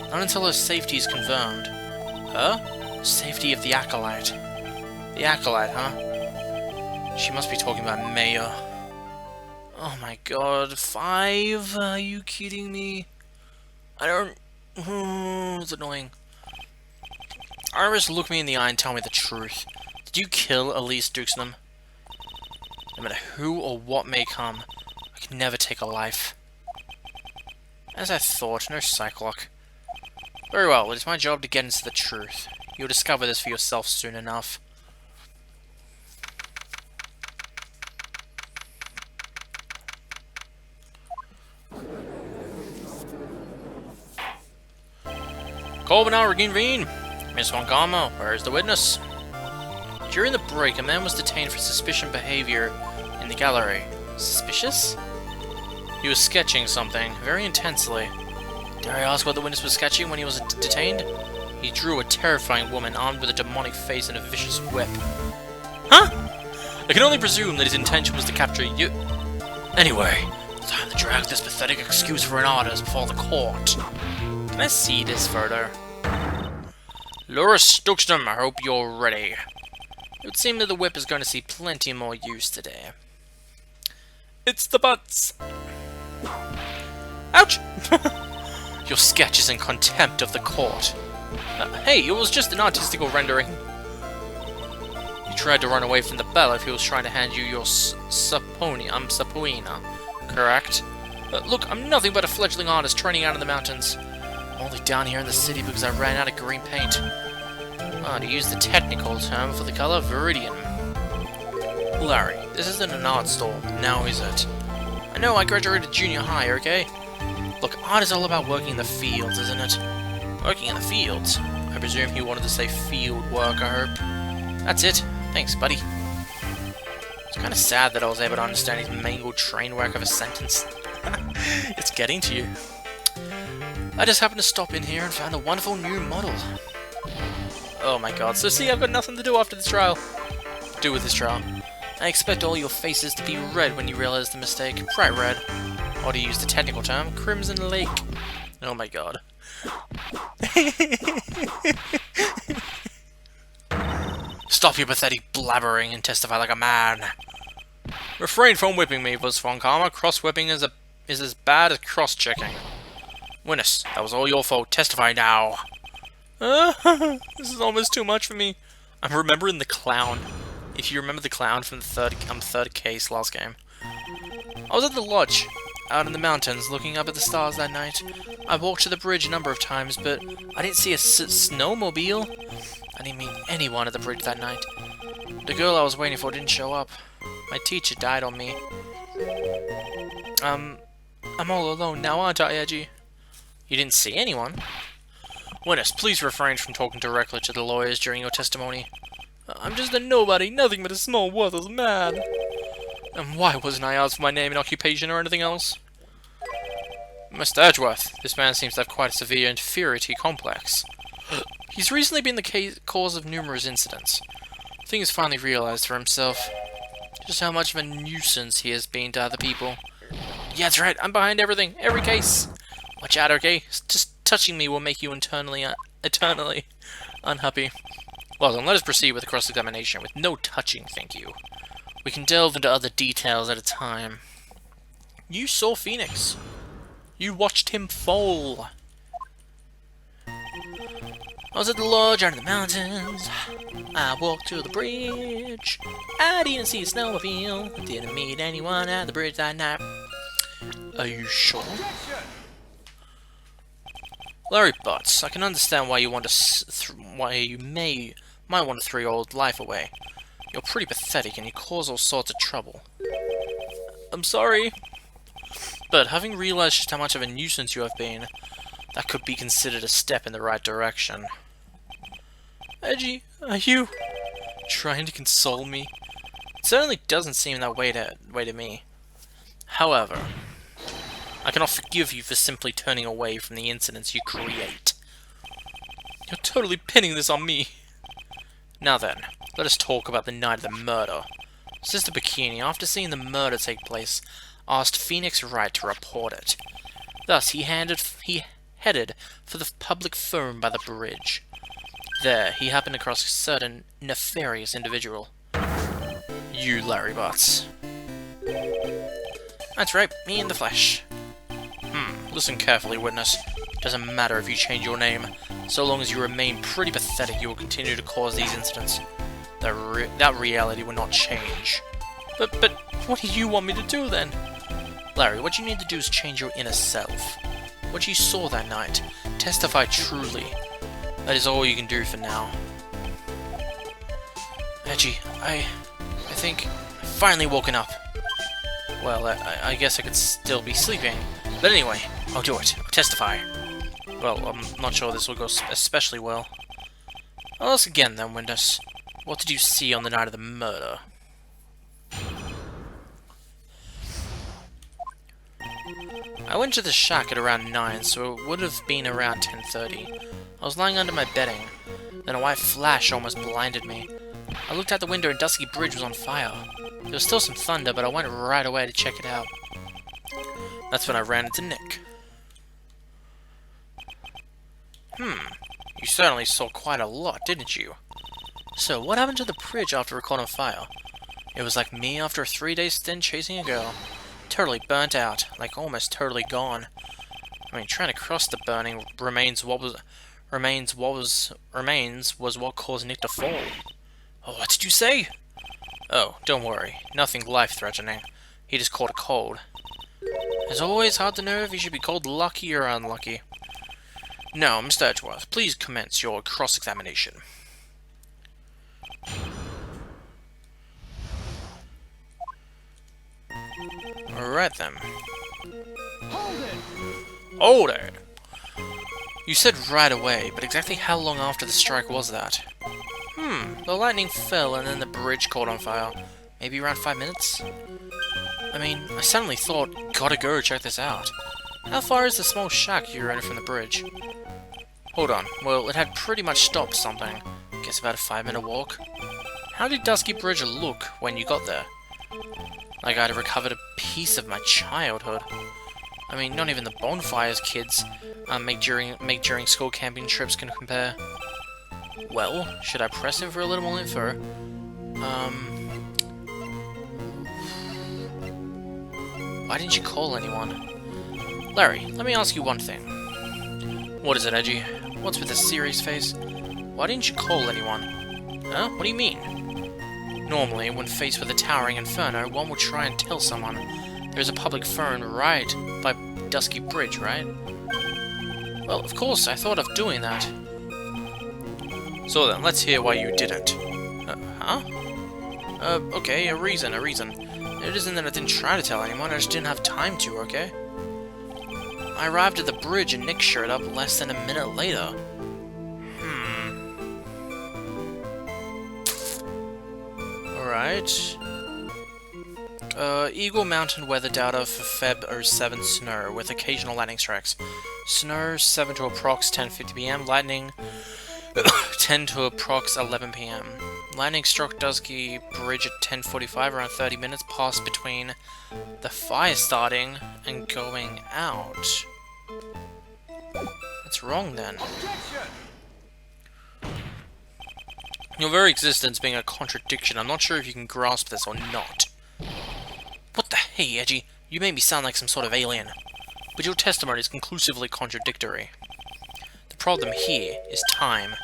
Not until her safety is confirmed. Her? Safety of the Acolyte. The Acolyte, huh? She must be talking about Maya. Oh my god, 5? Are you kidding me? I don't... it's annoying. Iris, look me in the eye and tell me the truth. Did you kill Elise Duxnam? No matter who or what may come, I can never take a life. As I thought, no psychlock. Very well, it is my job to get into the truth. You'll discover this for yourself soon enough. Call will now reconvene. Miss Von Karma, where is the witness? During the break, a man was detained for suspicious behavior in the gallery. Suspicious? He was sketching something, very intensely. Dare I ask what the witness was sketching when he was detained? He drew a terrifying woman armed with a demonic face and a vicious whip. Huh? I can only presume that his intention was to capture you. Anyway, it's time to drag this pathetic excuse for an artist before the court. Can I see this photo? Laura Stuxton, I hope you're ready. It would seem that the whip is going to see plenty more use today. It's the butts! Ouch! Your sketch is in contempt of the court. Hey, it was just an artistical rendering. You tried to run away from the bailiff who was trying to hand you your sapoina, correct? Look, I'm nothing but a fledgling artist training out in the mountains. I'm only down here in the city because I ran out of green paint. To use the technical term for the color, viridian. Larry, this isn't an art store, now is it? I know I graduated junior high, okay? Look, art is all about working in the fields, isn't it? Working in the fields? I presume you wanted to say field work, I hope. That's it. Thanks, buddy. It's kind of sad that I was able to understand his mangled train work of a sentence. It's getting to you. I just happened to stop in here and found a wonderful new model. Oh my god, so see, I've got nothing to do after this trial. Do with this trial. I expect all your faces to be red when you realize the mistake. Bright red. Or to use the technical term, Crimson Lake. Oh my god. Stop your pathetic blabbering and testify like a man. Refrain from whipping me, Miss Von Karma. Cross-whipping is as bad as cross-checking. Witness, that was all your fault. Testify now. This is almost too much for me. I'm remembering the clown. If you remember the clown from the third case last game. I was at the lodge, out in the mountains, looking up at the stars that night. I walked to the bridge a number of times, but I didn't see a snowmobile. I didn't meet anyone at the bridge that night. The girl I was waiting for didn't show up. My teacher died on me. I'm all alone now, aren't I, Edgy? You didn't see anyone? Witness, please refrain from talking directly to the lawyers during your testimony. I'm just a nobody, nothing but a small, worthless man. And why wasn't I asked for my name and occupation or anything else? Mr. Edgeworth, this man seems to have quite a severe inferiority complex. He's recently been the cause of numerous incidents. I think he's finally realized for himself just how much of a nuisance he has been to other people. Yeah, that's right, I'm behind everything, every case. Watch out, okay? Just touching me will make you eternally unhappy. Well then, let us proceed with the cross-examination with no touching, thank you. We can delve into other details at a time. You saw Phoenix. You watched him fall. I was at the lodge out in the mountains. I walked to the bridge. I didn't see a snowmobile. Didn't meet anyone at the bridge that night. Are you sure? Larry Butts, I can understand why you want to might want to throw your old life away. You're pretty pathetic and you cause all sorts of trouble. I'm sorry. But having realized just how much of a nuisance you have been, that could be considered a step in the right direction. Edgy, are you trying to console me? It certainly doesn't seem that way to me. However, I cannot forgive you for simply turning away from the incidents you create. You're totally pinning this on me. Now then, let us talk about the night of the murder. Sister Bikini, after seeing the murder take place, asked Phoenix Wright to report it. Thus, he headed for the public phone by the bridge. There, he happened across a certain nefarious individual. You, Larry Butts. That's right, me in the flesh. Listen carefully, witness. Doesn't matter if you change your name. So long as you remain pretty pathetic, you will continue to cause these incidents. That reality will not change. But what do you want me to do then? Larry, what you need to do is change your inner self. What you saw that night. Testify truly. That is all you can do for now. Edgy, I think I've finally woken up. Well, I guess I could still be sleeping. But anyway, I'll do it. I'll testify. Well, I'm not sure this will go especially well. I'll ask again then, witness. What did you see on the night of the murder? I went to the shack at around 9, so it would have been around 10:30. I was lying under my bedding. Then a white flash almost blinded me. I looked out the window and Dusky Bridge was on fire. There was still some thunder, but I went right away to check it out. That's when I ran into Nick. You certainly saw quite a lot, didn't you? So, what happened to the bridge after it caught on fire? It was like me after a 3-day stint chasing a girl. Totally burnt out, like almost totally gone. I mean, trying to cross the burning remains was what caused Nick to fall. Oh, what did you say? Oh, don't worry, nothing life-threatening. He just caught a cold. It's always hard to know if he should be called lucky or unlucky. Now, Mr. Edgeworth, please commence your cross-examination. Alright then. Hold it! Hold it! You said right away, but exactly how long after the strike was that? The lightning fell and then the bridge caught on fire. Maybe around 5 minutes? I mean, I suddenly thought, gotta go check this out. How far is the small shack you rented from the bridge? Hold on, well, it had pretty much stopped something. Guess about a 5-minute walk. How did Dusky Bridge look when you got there? Like I'd recovered a piece of my childhood. I mean, not even the bonfires kids make during school camping trips can compare. Well, should I press him for a little more info? Why didn't you call anyone? Larry, let me ask you one thing. What is it, Edgy? What's with this serious face? Why didn't you call anyone? Huh? What do you mean? Normally, when faced with a towering inferno, one would try and tell someone. There's a public phone right by Dusky Bridge, right? Well, of course, I thought of doing that. So then, let's hear why you didn't. Huh? Okay, a reason. It isn't that I didn't try to tell anyone, I just didn't have time to, okay? I arrived at the bridge and Nick showed up less than a minute later. Alright. Eagle Mountain weather data for Feb 07 snow, with occasional lightning strikes. Snow 7 to approx 10:50 PM, lightning 10 to approx 11 PM. Lightning struck Dusky Bridge at 10:45, around 30 minutes passed between the fire starting and going out. What's wrong then? Your very existence being a contradiction, I'm not sure if you can grasp this or not. What the hey, Edgy? You made me sound like some sort of alien. But your testimony is conclusively contradictory. The problem here is time.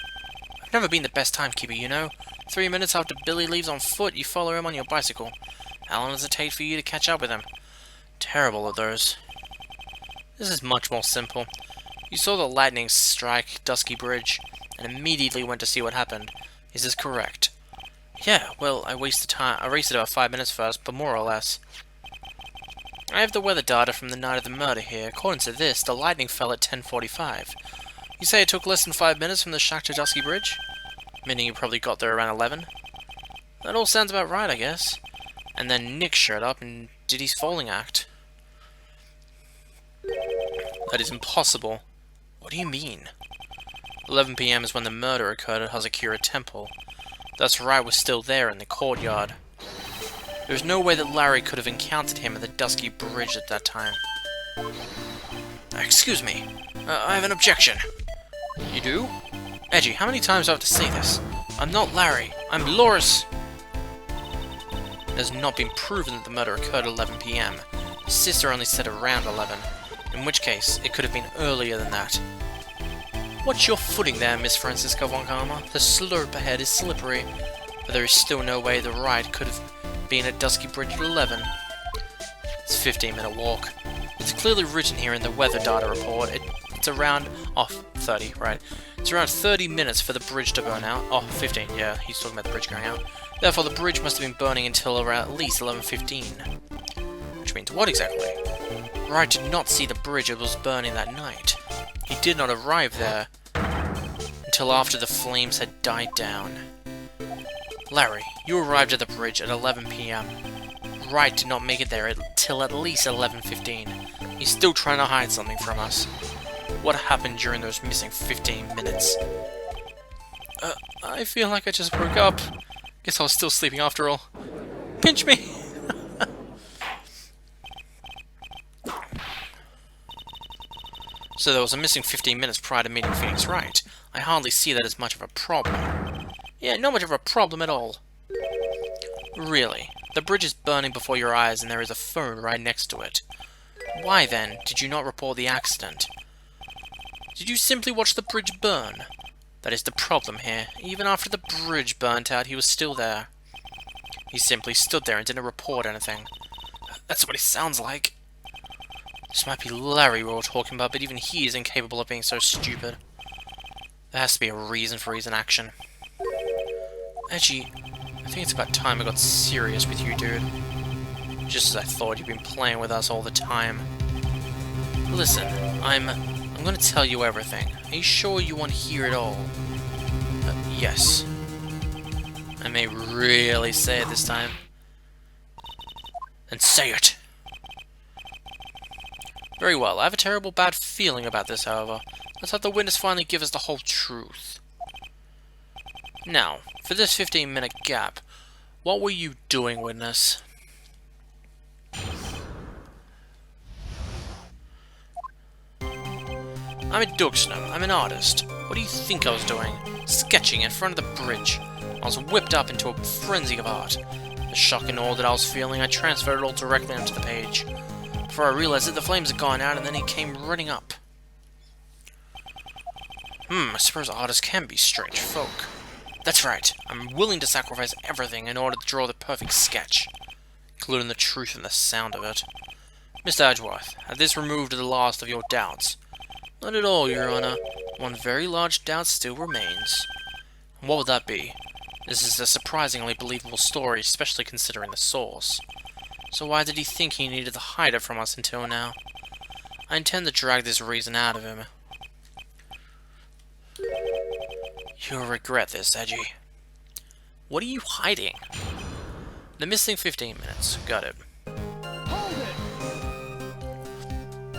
I've never been the best timekeeper, you know. 3 minutes after Billy leaves on foot, you follow him on your bicycle. How long does it take for you to catch up with him? Terrible of those. This is much more simple. You saw the lightning strike Dusky Bridge, and immediately went to see what happened. Is this correct? Yeah, well, I wasted about 5 minutes first, but more or less. I have the weather data from the night of the murder here. According to this, the lightning fell at 10:45. You say it took less than 5 minutes from the shack to Dusky Bridge? Meaning you probably got there around 11? That all sounds about right, I guess. And then Nick showed up and did his falling act. That is impossible. What do you mean? 11 PM is when the murder occurred at Hazakura Temple. Thus Wright was still there in the courtyard. There was no way that Larry could have encountered him at the Dusky Bridge at that time. Excuse me. I have an objection. You do? Edgy, how many times do I have to say this? I'm not Larry. I'm Loris. It has not been proven that the murder occurred at 11 PM. His sister only said around 11. In which case, it could have been earlier than that. Watch your footing there, Miss Francisca von Karma. The slope ahead is slippery, but there is still no way the ride could have been at Dusky Bridge at 11. It's a 15-minute walk. It's clearly written here in the weather data report. It's around... 30, right. It's around 30 minutes for the bridge to burn out. 15, yeah, he's talking about the bridge going out. Therefore, the bridge must have been burning until around at least 11:15. Which means what exactly? Wright did not see the bridge that was burning that night. He did not arrive there until after the flames had died down. Larry, you arrived at the bridge at 11 PM. Wright did not make it there until at least 11:15. He's still trying to hide something from us. What happened during those missing 15 minutes? I feel like I just broke up. Guess I was still sleeping after all. Pinch me! So there was a missing 15 minutes prior to meeting Phoenix Wright. I hardly see that as much of a problem. Yeah, not much of a problem at all. Really, the bridge is burning before your eyes and there is a phone right next to it. Why then did you not report the accident? Did you simply watch the bridge burn? That is the problem here. Even after the bridge burnt out, he was still there. He simply stood there and didn't report anything. That's what he sounds like. This might be Larry we were talking about, but even he is incapable of being so stupid. There has to be a reason for his inaction. Edgy, I think it's about time I got serious with you, dude. Just as I thought, you've been playing with us all the time. Listen, I'm gonna tell you everything. Are you sure you want to hear it all? Yes. I may really say it this time. Then say it! Very well, I have a terrible bad feeling about this, however. Let's have the witness finally give us the whole truth. Now, for this 15-minute gap, what were you doing, witness? I'm a Dugsnow. I'm an artist. What do you think I was doing? Sketching in front of the bridge. I was whipped up into a frenzy of art. The shock and awe that I was feeling, I transferred it all directly onto the page. Before I realized it, the flames had gone out and then he came running up. I suppose artists can be strange folk. That's right, I'm willing to sacrifice everything in order to draw the perfect sketch, including the truth and the sound of it. Mr. Edgeworth, has this removed the last of your doubts? Not at all, Your Honor. One very large doubt still remains. And what would that be? This is a surprisingly believable story, especially considering the source. So why did he think he needed to hide it from us until now? I intend to drag this reason out of him. You'll regret this, Edgy. What are you hiding? The missing 15 minutes. Got it. Hold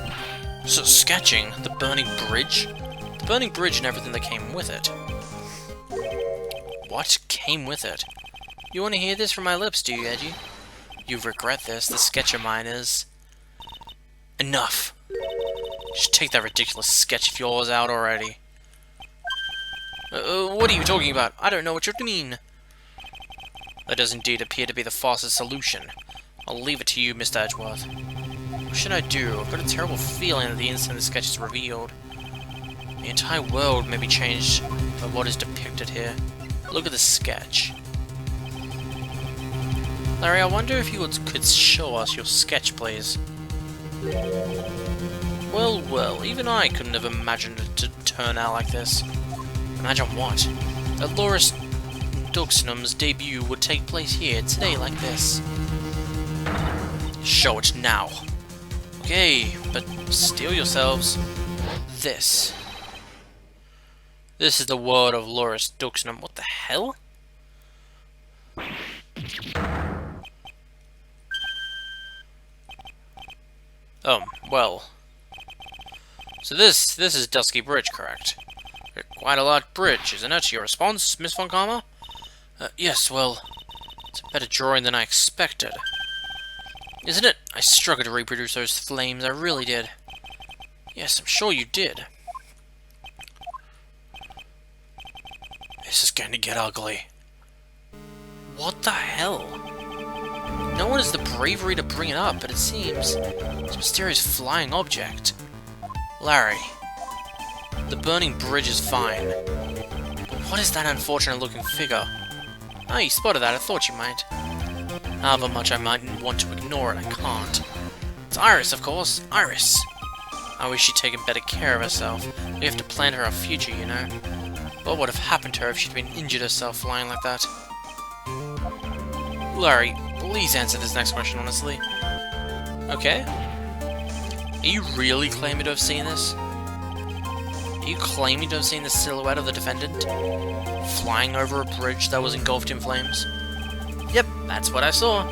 it! So, sketching the burning bridge? The burning bridge and everything that came with it. What came with it? You want to hear this from my lips, do you, Edgy? You regret this. The sketch of mine is... Enough. Just take that ridiculous sketch of yours out already. What are you talking about? I don't know what you mean. That does indeed appear to be the fastest solution. I'll leave it to you, Mr. Edgeworth. What should I do? I've got a terrible feeling that the instant the sketch is revealed, the entire world may be changed by what is depicted here. Look at the sketch. Larry, I wonder if you could show us your sketch, please. Well, well, even I couldn't have imagined it to turn out like this. Imagine what? That Loris Duxnum's debut would take place here today like this. Show it now. Okay, but steel yourselves. This. This is the word of Loris Duxnum. What the hell? Well. So this is Dusky Bridge, correct? Quite a large bridge, isn't it? Your response, Miss Von Karma? Yes, well, it's a better drawing than I expected. Isn't it? I struggled to reproduce those flames, I really did. Yes, I'm sure you did. This is going to get ugly. What the hell? No one has the bravery to bring it up, but it seems it's a mysterious flying object. Larry, the burning bridge is fine, but what is that unfortunate-looking figure? Ah, you spotted that. I thought you might. However much I might want to ignore it, I can't. It's Iris, of course. Iris. I wish she'd taken better care of herself. We have to plan her future, you know. What would have happened to her if she'd been injured herself flying like that? Larry, please answer this next question honestly. Okay. Are you really claiming to have seen this? Are you claiming to have seen the silhouette of the defendant flying over a bridge that was engulfed in flames? Yep, that's what I saw.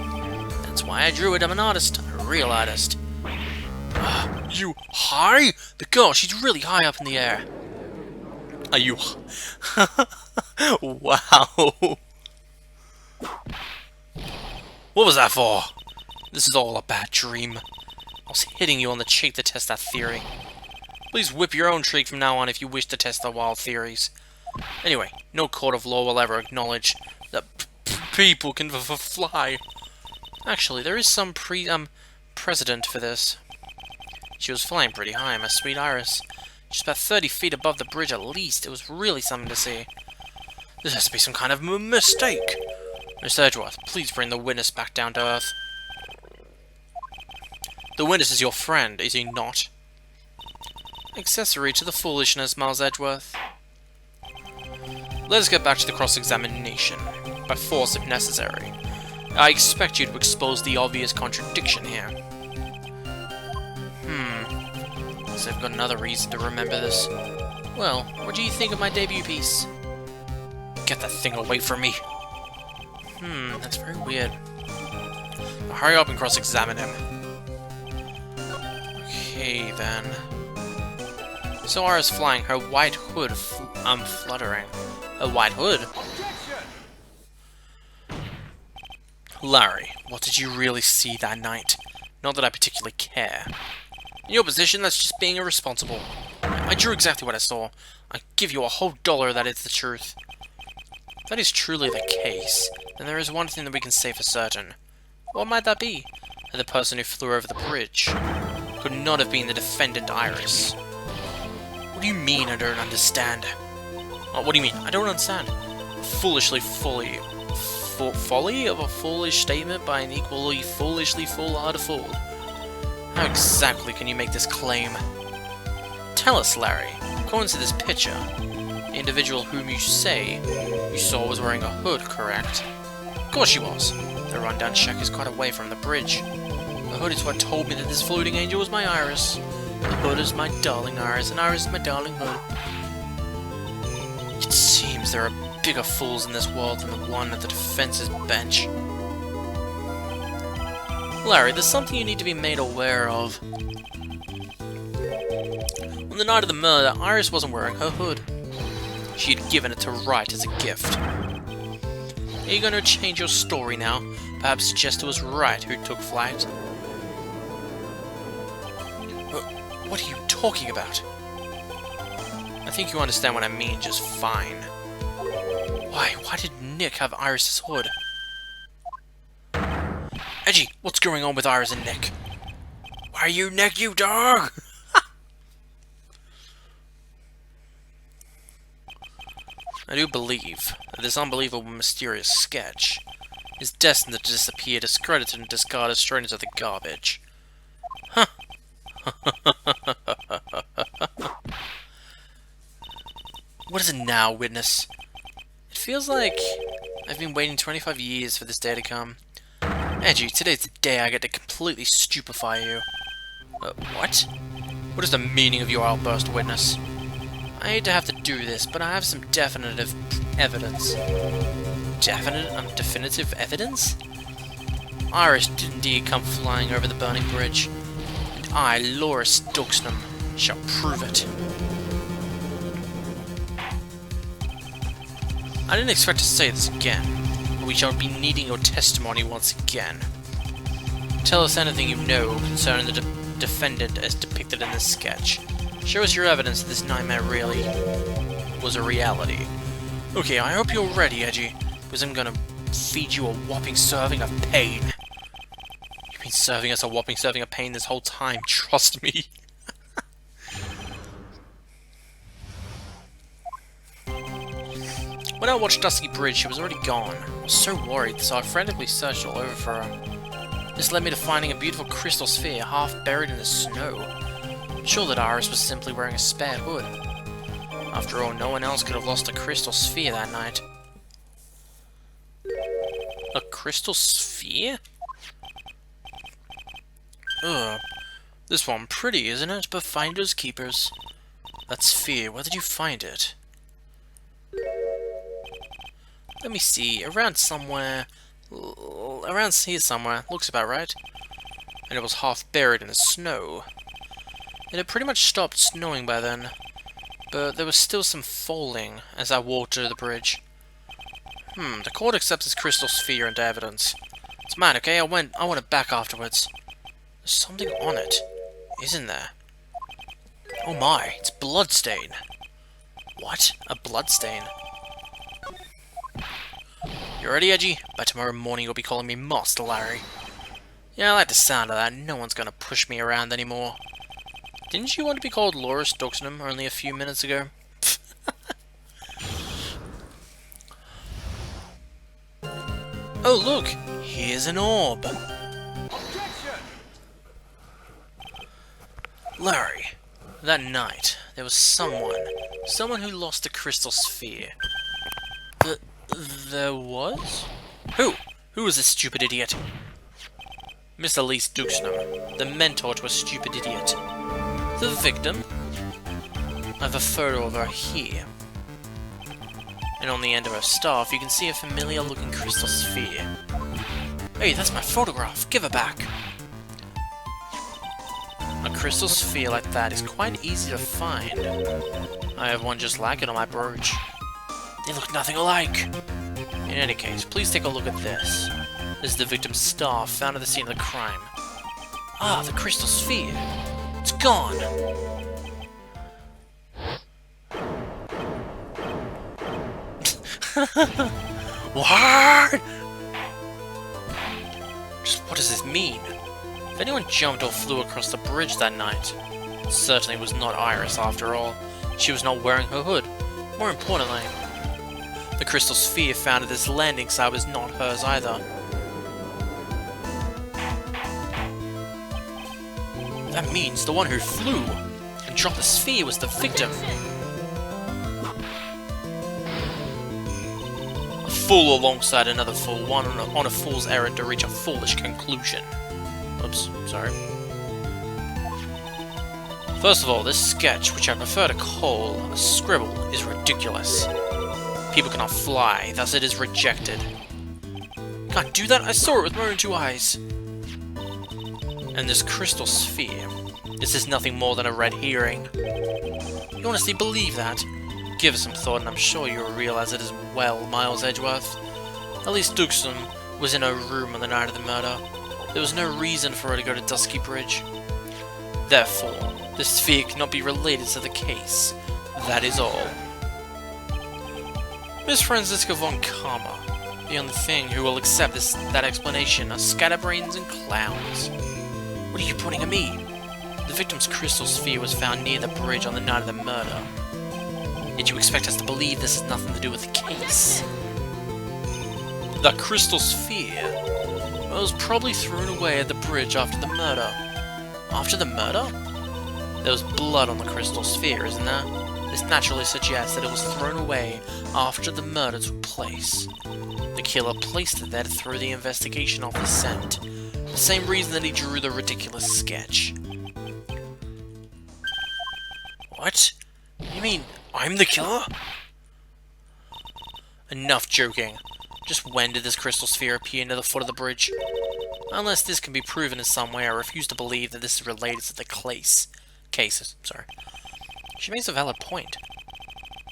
That's why I drew it. I'm an artist. A real artist. You high? The girl, she's really high up in the air. Are you... Wow. What was that for? This is all a bad dream. I was hitting you on the cheek to test that theory. Please whip your own cheek from now on if you wish to test the wild theories. Anyway, no court of law will ever acknowledge that people can fly. Actually, there is some precedent for this. She was flying pretty high, my sweet Iris. She's about 30 feet above the bridge at least. It was really something to see. This has to be some kind of mistake. Mr. Edgeworth, please bring the witness back down to earth. The witness is your friend, is he not? Accessory to the foolishness, Miles Edgeworth. Let us get back to the cross-examination, by force if necessary. I expect you to expose the obvious contradiction here. So I've got another reason to remember this. Well, what do you think of my debut piece? Get that thing away from me. That's very weird. Now hurry up and cross-examine him. Okay, then. So Ara's flying, her white hood fluttering. Her white hood? Larry, what did you really see that night? Not that I particularly care. In your position, that's just being irresponsible. I drew exactly what I saw. I give you a whole $1 that it's the truth. If that is truly the case, then there is one thing that we can say for certain. What might that be? That the person who flew over the bridge could not have been the defendant Iris. What do you mean I don't understand? Oh, what do you mean? I don't understand. Folly of a foolish statement by an equally foolishly foolhardy fool. How exactly can you make this claim? Tell us, Larry. According to this picture, the individual whom you say you saw was wearing a hood, correct? Of course she was. The rundown shack is quite away from the bridge. The hood is what told me that this floating angel was my Iris. The hood is my darling Iris, and Iris is my darling hood. It seems there are bigger fools in this world than the one at the defense's bench. Larry, there's something you need to be made aware of. On the night of the murder, Iris wasn't wearing her hood. She had given it to Wright as a gift. Are you going to change your story now? Perhaps suggest it was Wright who took flight? What are you talking about? I think you understand what I mean just fine. Why did Nick have Iris's hood? Edgy, what's going on with Iris and Nick? Why you Nick, you dog? I do believe that this unbelievable mysterious sketch is destined to disappear, discredited, and discarded straight into the garbage. Huh. What is it now, witness? It feels like I've been waiting 25 years for this day to come. Edgy, today's the day I get to completely stupefy you. What? What is the meaning of your outburst, witness? I hate to have to do this, but I have some definitive evidence. Definitive evidence? Iris did indeed come flying over the burning bridge, and I, Loris Duxnam, shall prove it. I didn't expect to say this again, but we shall be needing your testimony once again. Tell us anything you know concerning the defendant as depicted in this sketch. Show us your evidence that this nightmare really was a reality. Okay, I hope you're ready, Edgy, because I'm gonna feed you a whopping serving of pain. You've been serving us a whopping serving of pain this whole time, trust me. When I watched Dusky Bridge, she was already gone. I was so worried, so I frantically searched all over for her. This led me to finding a beautiful crystal sphere half buried in the snow. I'm sure that Iris was simply wearing a spare hood. After all, no one else could have lost a crystal sphere that night. A crystal sphere? Ugh. This one pretty, isn't it? But finders keepers. That sphere, where did you find it? Let me see, around somewhere... around here somewhere, looks about right. And it was half buried in the snow. It had pretty much stopped snowing by then, but there was still some falling as I walked to the bridge. The court accepts this crystal sphere into evidence. It's mine, okay? I want it back afterwards. There's something on it, isn't there? Oh my, it's bloodstain. What? A bloodstain? You ready, Edgy? By tomorrow morning you'll be calling me Master Larry. Yeah, I like the sound of that. No one's gonna push me around anymore. Didn't you want to be called Loris Duxnam only a few minutes ago? Oh look! Here's an orb! Objection! Larry, that night, there was someone who lost a crystal sphere. There was? Who? Who was this stupid idiot? Mr. Lise Duxnam, the mentor to a stupid idiot. The victim? I have a photo of her here. And on the end of her staff, you can see a familiar-looking crystal sphere. Hey, that's my photograph! Give it back! A crystal sphere like that is quite easy to find. I have one just like it on my brooch. They look nothing alike! In any case, please take a look at this. This is the victim's staff found at the scene of the crime. Ah, the crystal sphere! It's gone! What? Just what does this mean? If anyone jumped or flew across the bridge that night, it certainly was not Iris after all. She was not wearing her hood. More importantly, the crystal sphere found at this landing site was not hers either. That means the one who flew and dropped the sphere was the victim. A fool alongside another fool, one on a fool's errand to reach a foolish conclusion. Oops, sorry. First of all, this sketch, which I prefer to call a scribble, is ridiculous. People cannot fly, thus it is rejected. Can't do that? I saw it with my own two eyes. And this crystal sphere, this is nothing more than a red herring. You honestly believe that? Give it some thought and I'm sure you'll realize it as well, Miles Edgeworth. At least Duxum was in her room on the night of the murder. There was no reason for her to go to Dusky Bridge. Therefore, the sphere cannot be related to the case. That is all. Miss Franziska von Karma, the only thing who will accept that explanation are scatterbrains and clowns. What are you pointing at me? The victim's crystal sphere was found near the bridge on the night of the murder. Yet you expect us to believe this has nothing to do with the case? The crystal sphere was probably thrown away at the bridge after the murder. After the murder? There was blood on the crystal sphere, isn't there? This naturally suggests that it was thrown away after the murder took place. The killer placed it there to throw the investigation off the scent. The same reason that he drew the ridiculous sketch. What? You mean I'm the killer? Enough joking. Just when did this crystal sphere appear near the foot of the bridge? Unless this can be proven in some way, I refuse to believe that this is related to the case. She makes a valid point.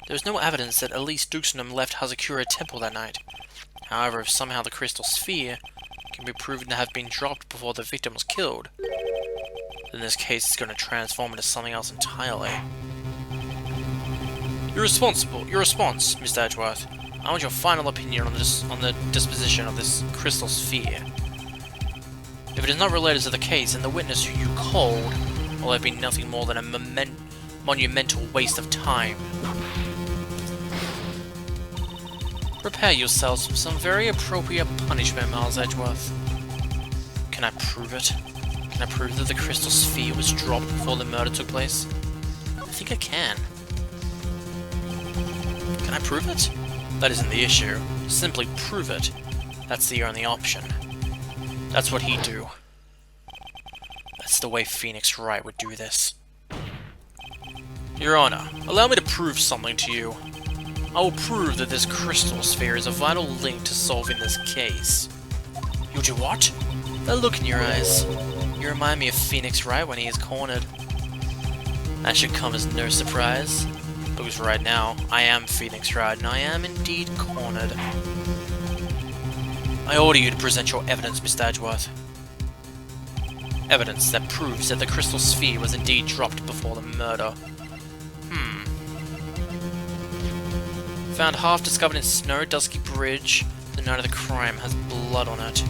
There is no evidence that Elise Duxnum left Hazakura Temple that night. However, if somehow the crystal sphere can be proven to have been dropped before the victim was killed, then this case is going to transform into something else entirely. Your response, Mr. Edgeworth. I want your final opinion on the disposition of this crystal sphere. If it is not related to the case, then the witness who you called will have been nothing more than a monumental waste of time. Prepare yourselves for some very appropriate punishment, Miles Edgeworth. Can I prove it? Can I prove that the crystal sphere was dropped before the murder took place? I think I can. Can I prove it? That isn't the issue. Simply prove it. That's the only option. That's what he'd do. That's the way Phoenix Wright would do this. Your Honor, allow me to prove something to you. I will prove that this crystal sphere is a vital link to solving this case. You'll do what? That look in your eyes. You remind me of Phoenix Wright when he is cornered. That should come as no surprise, because right now, I am Phoenix Wright, and I am indeed cornered. I order you to present your evidence, Mr. Edgeworth. Evidence that proves that the crystal sphere was indeed dropped before the murder. Found half discovered in snow, Dusky Bridge. The night of the crime has blood on it.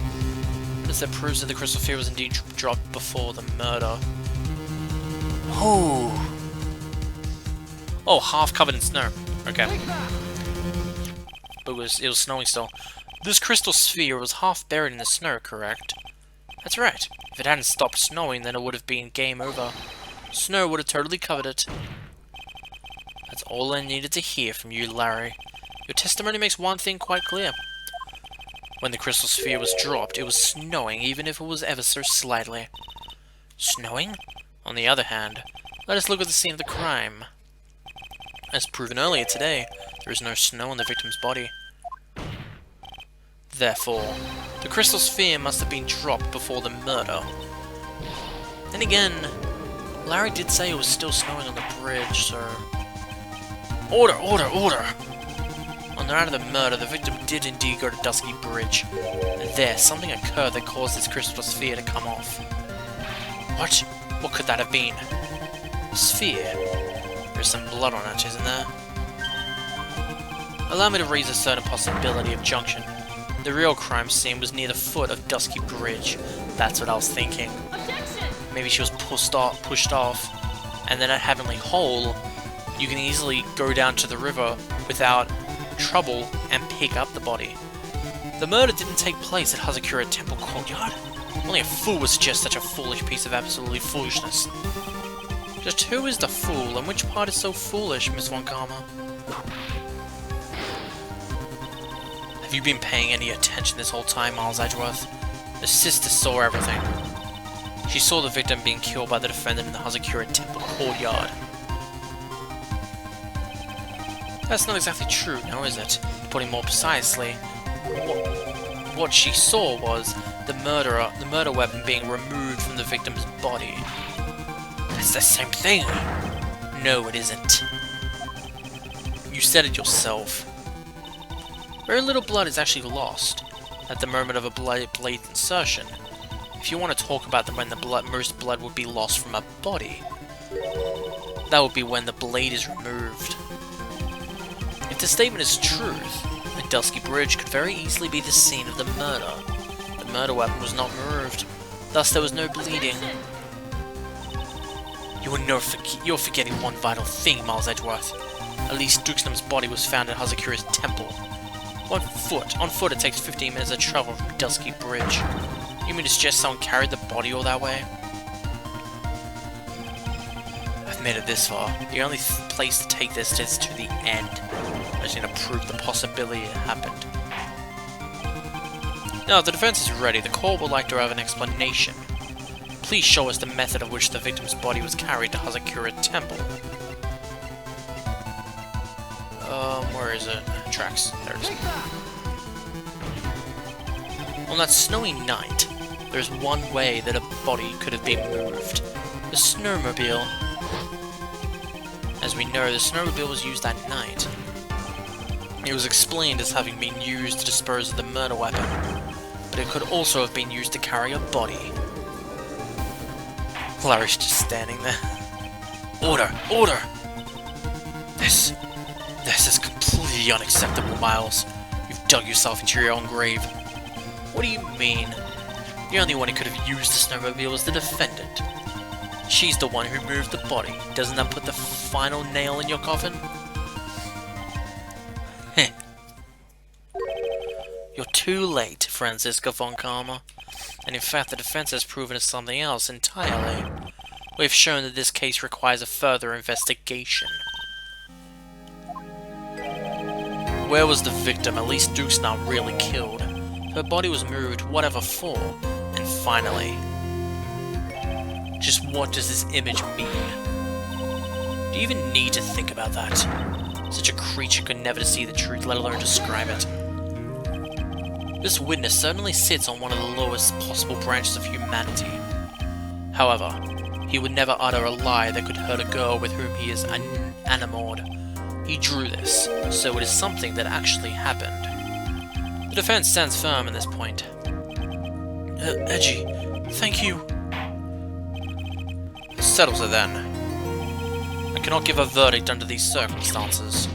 Evidence that proves that the crystal sphere was indeed dropped before the murder. Oh, half covered in snow. Okay. But it was snowing still. This crystal sphere was half buried in the snow, correct? That's right. If it hadn't stopped snowing, then it would have been game over. Snow would have totally covered it. That's all I needed to hear from you, Larry. Your testimony makes one thing quite clear. When the crystal sphere was dropped, it was snowing, even if it was ever so slightly. Snowing? On the other hand, let us look at the scene of the crime. As proven earlier today, there is no snow on the victim's body. Therefore, the crystal sphere must have been dropped before the murder. Then again, Larry did say it was still snowing on the bridge, so... Order! Order! Order! On the night of the murder, the victim did indeed go to Dusky Bridge. And there, something occurred that caused this crystal sphere to come off. What? What could that have been? A sphere? There's some blood on it, isn't there? Allow me to raise a certain possibility of junction. The real crime scene was near the foot of Dusky Bridge. That's what I was thinking. Maybe she was pushed off, and then at Heavenly Hole, you can easily go down to the river without trouble and pick up the body. The murder didn't take place at Hazakura Temple Courtyard. Only a fool would suggest such a foolish piece of absolutely foolishness. Just who is the fool, and which part is so foolish, Miss Von Karma? Have you been paying any attention this whole time, Miles Edgeworth? The sister saw everything. She saw the victim being killed by the defendant in the Hazakura Temple Courtyard. That's not exactly true, now is it? Putting more precisely, what she saw was the murder weapon being removed from the victim's body. That's the same thing! No, it isn't. You said it yourself. Very little blood is actually lost at the moment of a blade insertion. If you want to talk about when most blood would be lost from a body, that would be when the blade is removed. If the statement is true, the Dusky Bridge could very easily be the scene of the murder. The murder weapon was not removed, thus there was no bleeding. You're forgetting one vital thing, Miles Edgeworth. At least Duxnum's body was found at Hazakura's temple. On foot it takes 15 minutes of travel from Dusky Bridge. You mean to suggest someone carried the body all that way? I've made it this far. The only place to take this is to the end. I just need to prove the possibility it happened. Now, if the defense is ready, the court would like to have an explanation. Please show us the method of which the victim's body was carried to Hazakura Temple. Where is it? Tracks. There it is. On that snowy night, there's one way that a body could have been moved. The snowmobile. As we know, the snowmobile was used that night. It was explained as having been used to dispose of the murder weapon, but it could also have been used to carry a body. Larry's just standing there. Order! Order! This is completely unacceptable, Miles. You've dug yourself into your own grave. What do you mean? The only one who could have used the snowmobile was the defendant. She's the one who moved the body. Doesn't that put the final nail in your coffin? Heh. You're too late, Franziska von Karma. And in fact, the defense has proven us something else entirely. We've shown that this case requires a further investigation. Where was the victim? At least Duke's not really killed. Her body was moved, whatever for. And finally... just what does this image mean? Do you even need to think about that? Such a creature could never see the truth, let alone describe it. This witness certainly sits on one of the lowest possible branches of humanity. However, he would never utter a lie that could hurt a girl with whom he is enamored. He drew this, so it is something that actually happened. The defense stands firm in this point. Edgy, thank you. Settles it then. I cannot give a verdict under these circumstances.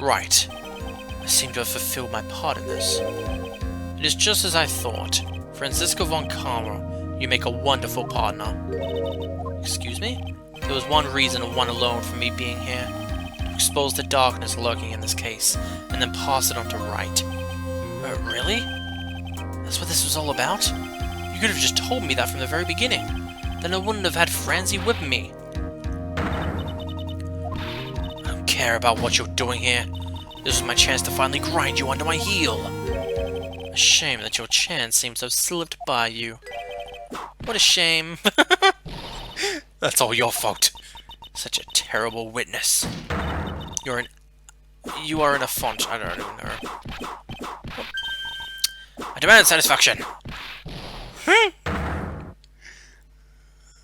Right. I seem to have fulfilled my part in this. It is just as I thought. Franziska von Karma, you make a wonderful partner. Excuse me? There was one reason and one alone for me being here. To expose the darkness lurking in this case, and then pass it on to Wright. Really? That's what this was all about? You could have just told me that from the very beginning. Then I wouldn't have had Franzi whipping me. I don't care about what you're doing here. This was my chance to finally grind you under my heel. A shame that your chance seems to have slipped by you. What a shame. That's all your fault. Such a terrible witness. You are an affront. I don't even know. I demand satisfaction.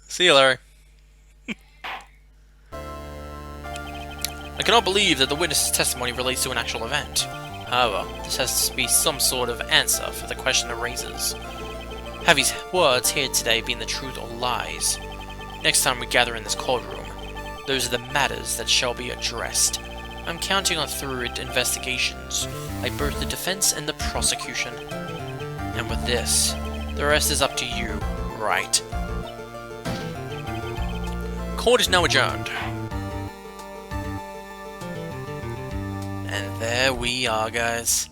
See you, Larry. I cannot believe that the witness's testimony relates to an actual event. However, this has to be some sort of answer for the question it raises. Have his words here today been the truth or lies? Next time we gather in this courtroom, those are the matters that shall be addressed. I'm counting on thorough investigations by both the defense and the prosecution. And with this, the rest is up to you, right? Court is now adjourned. And there we are, guys.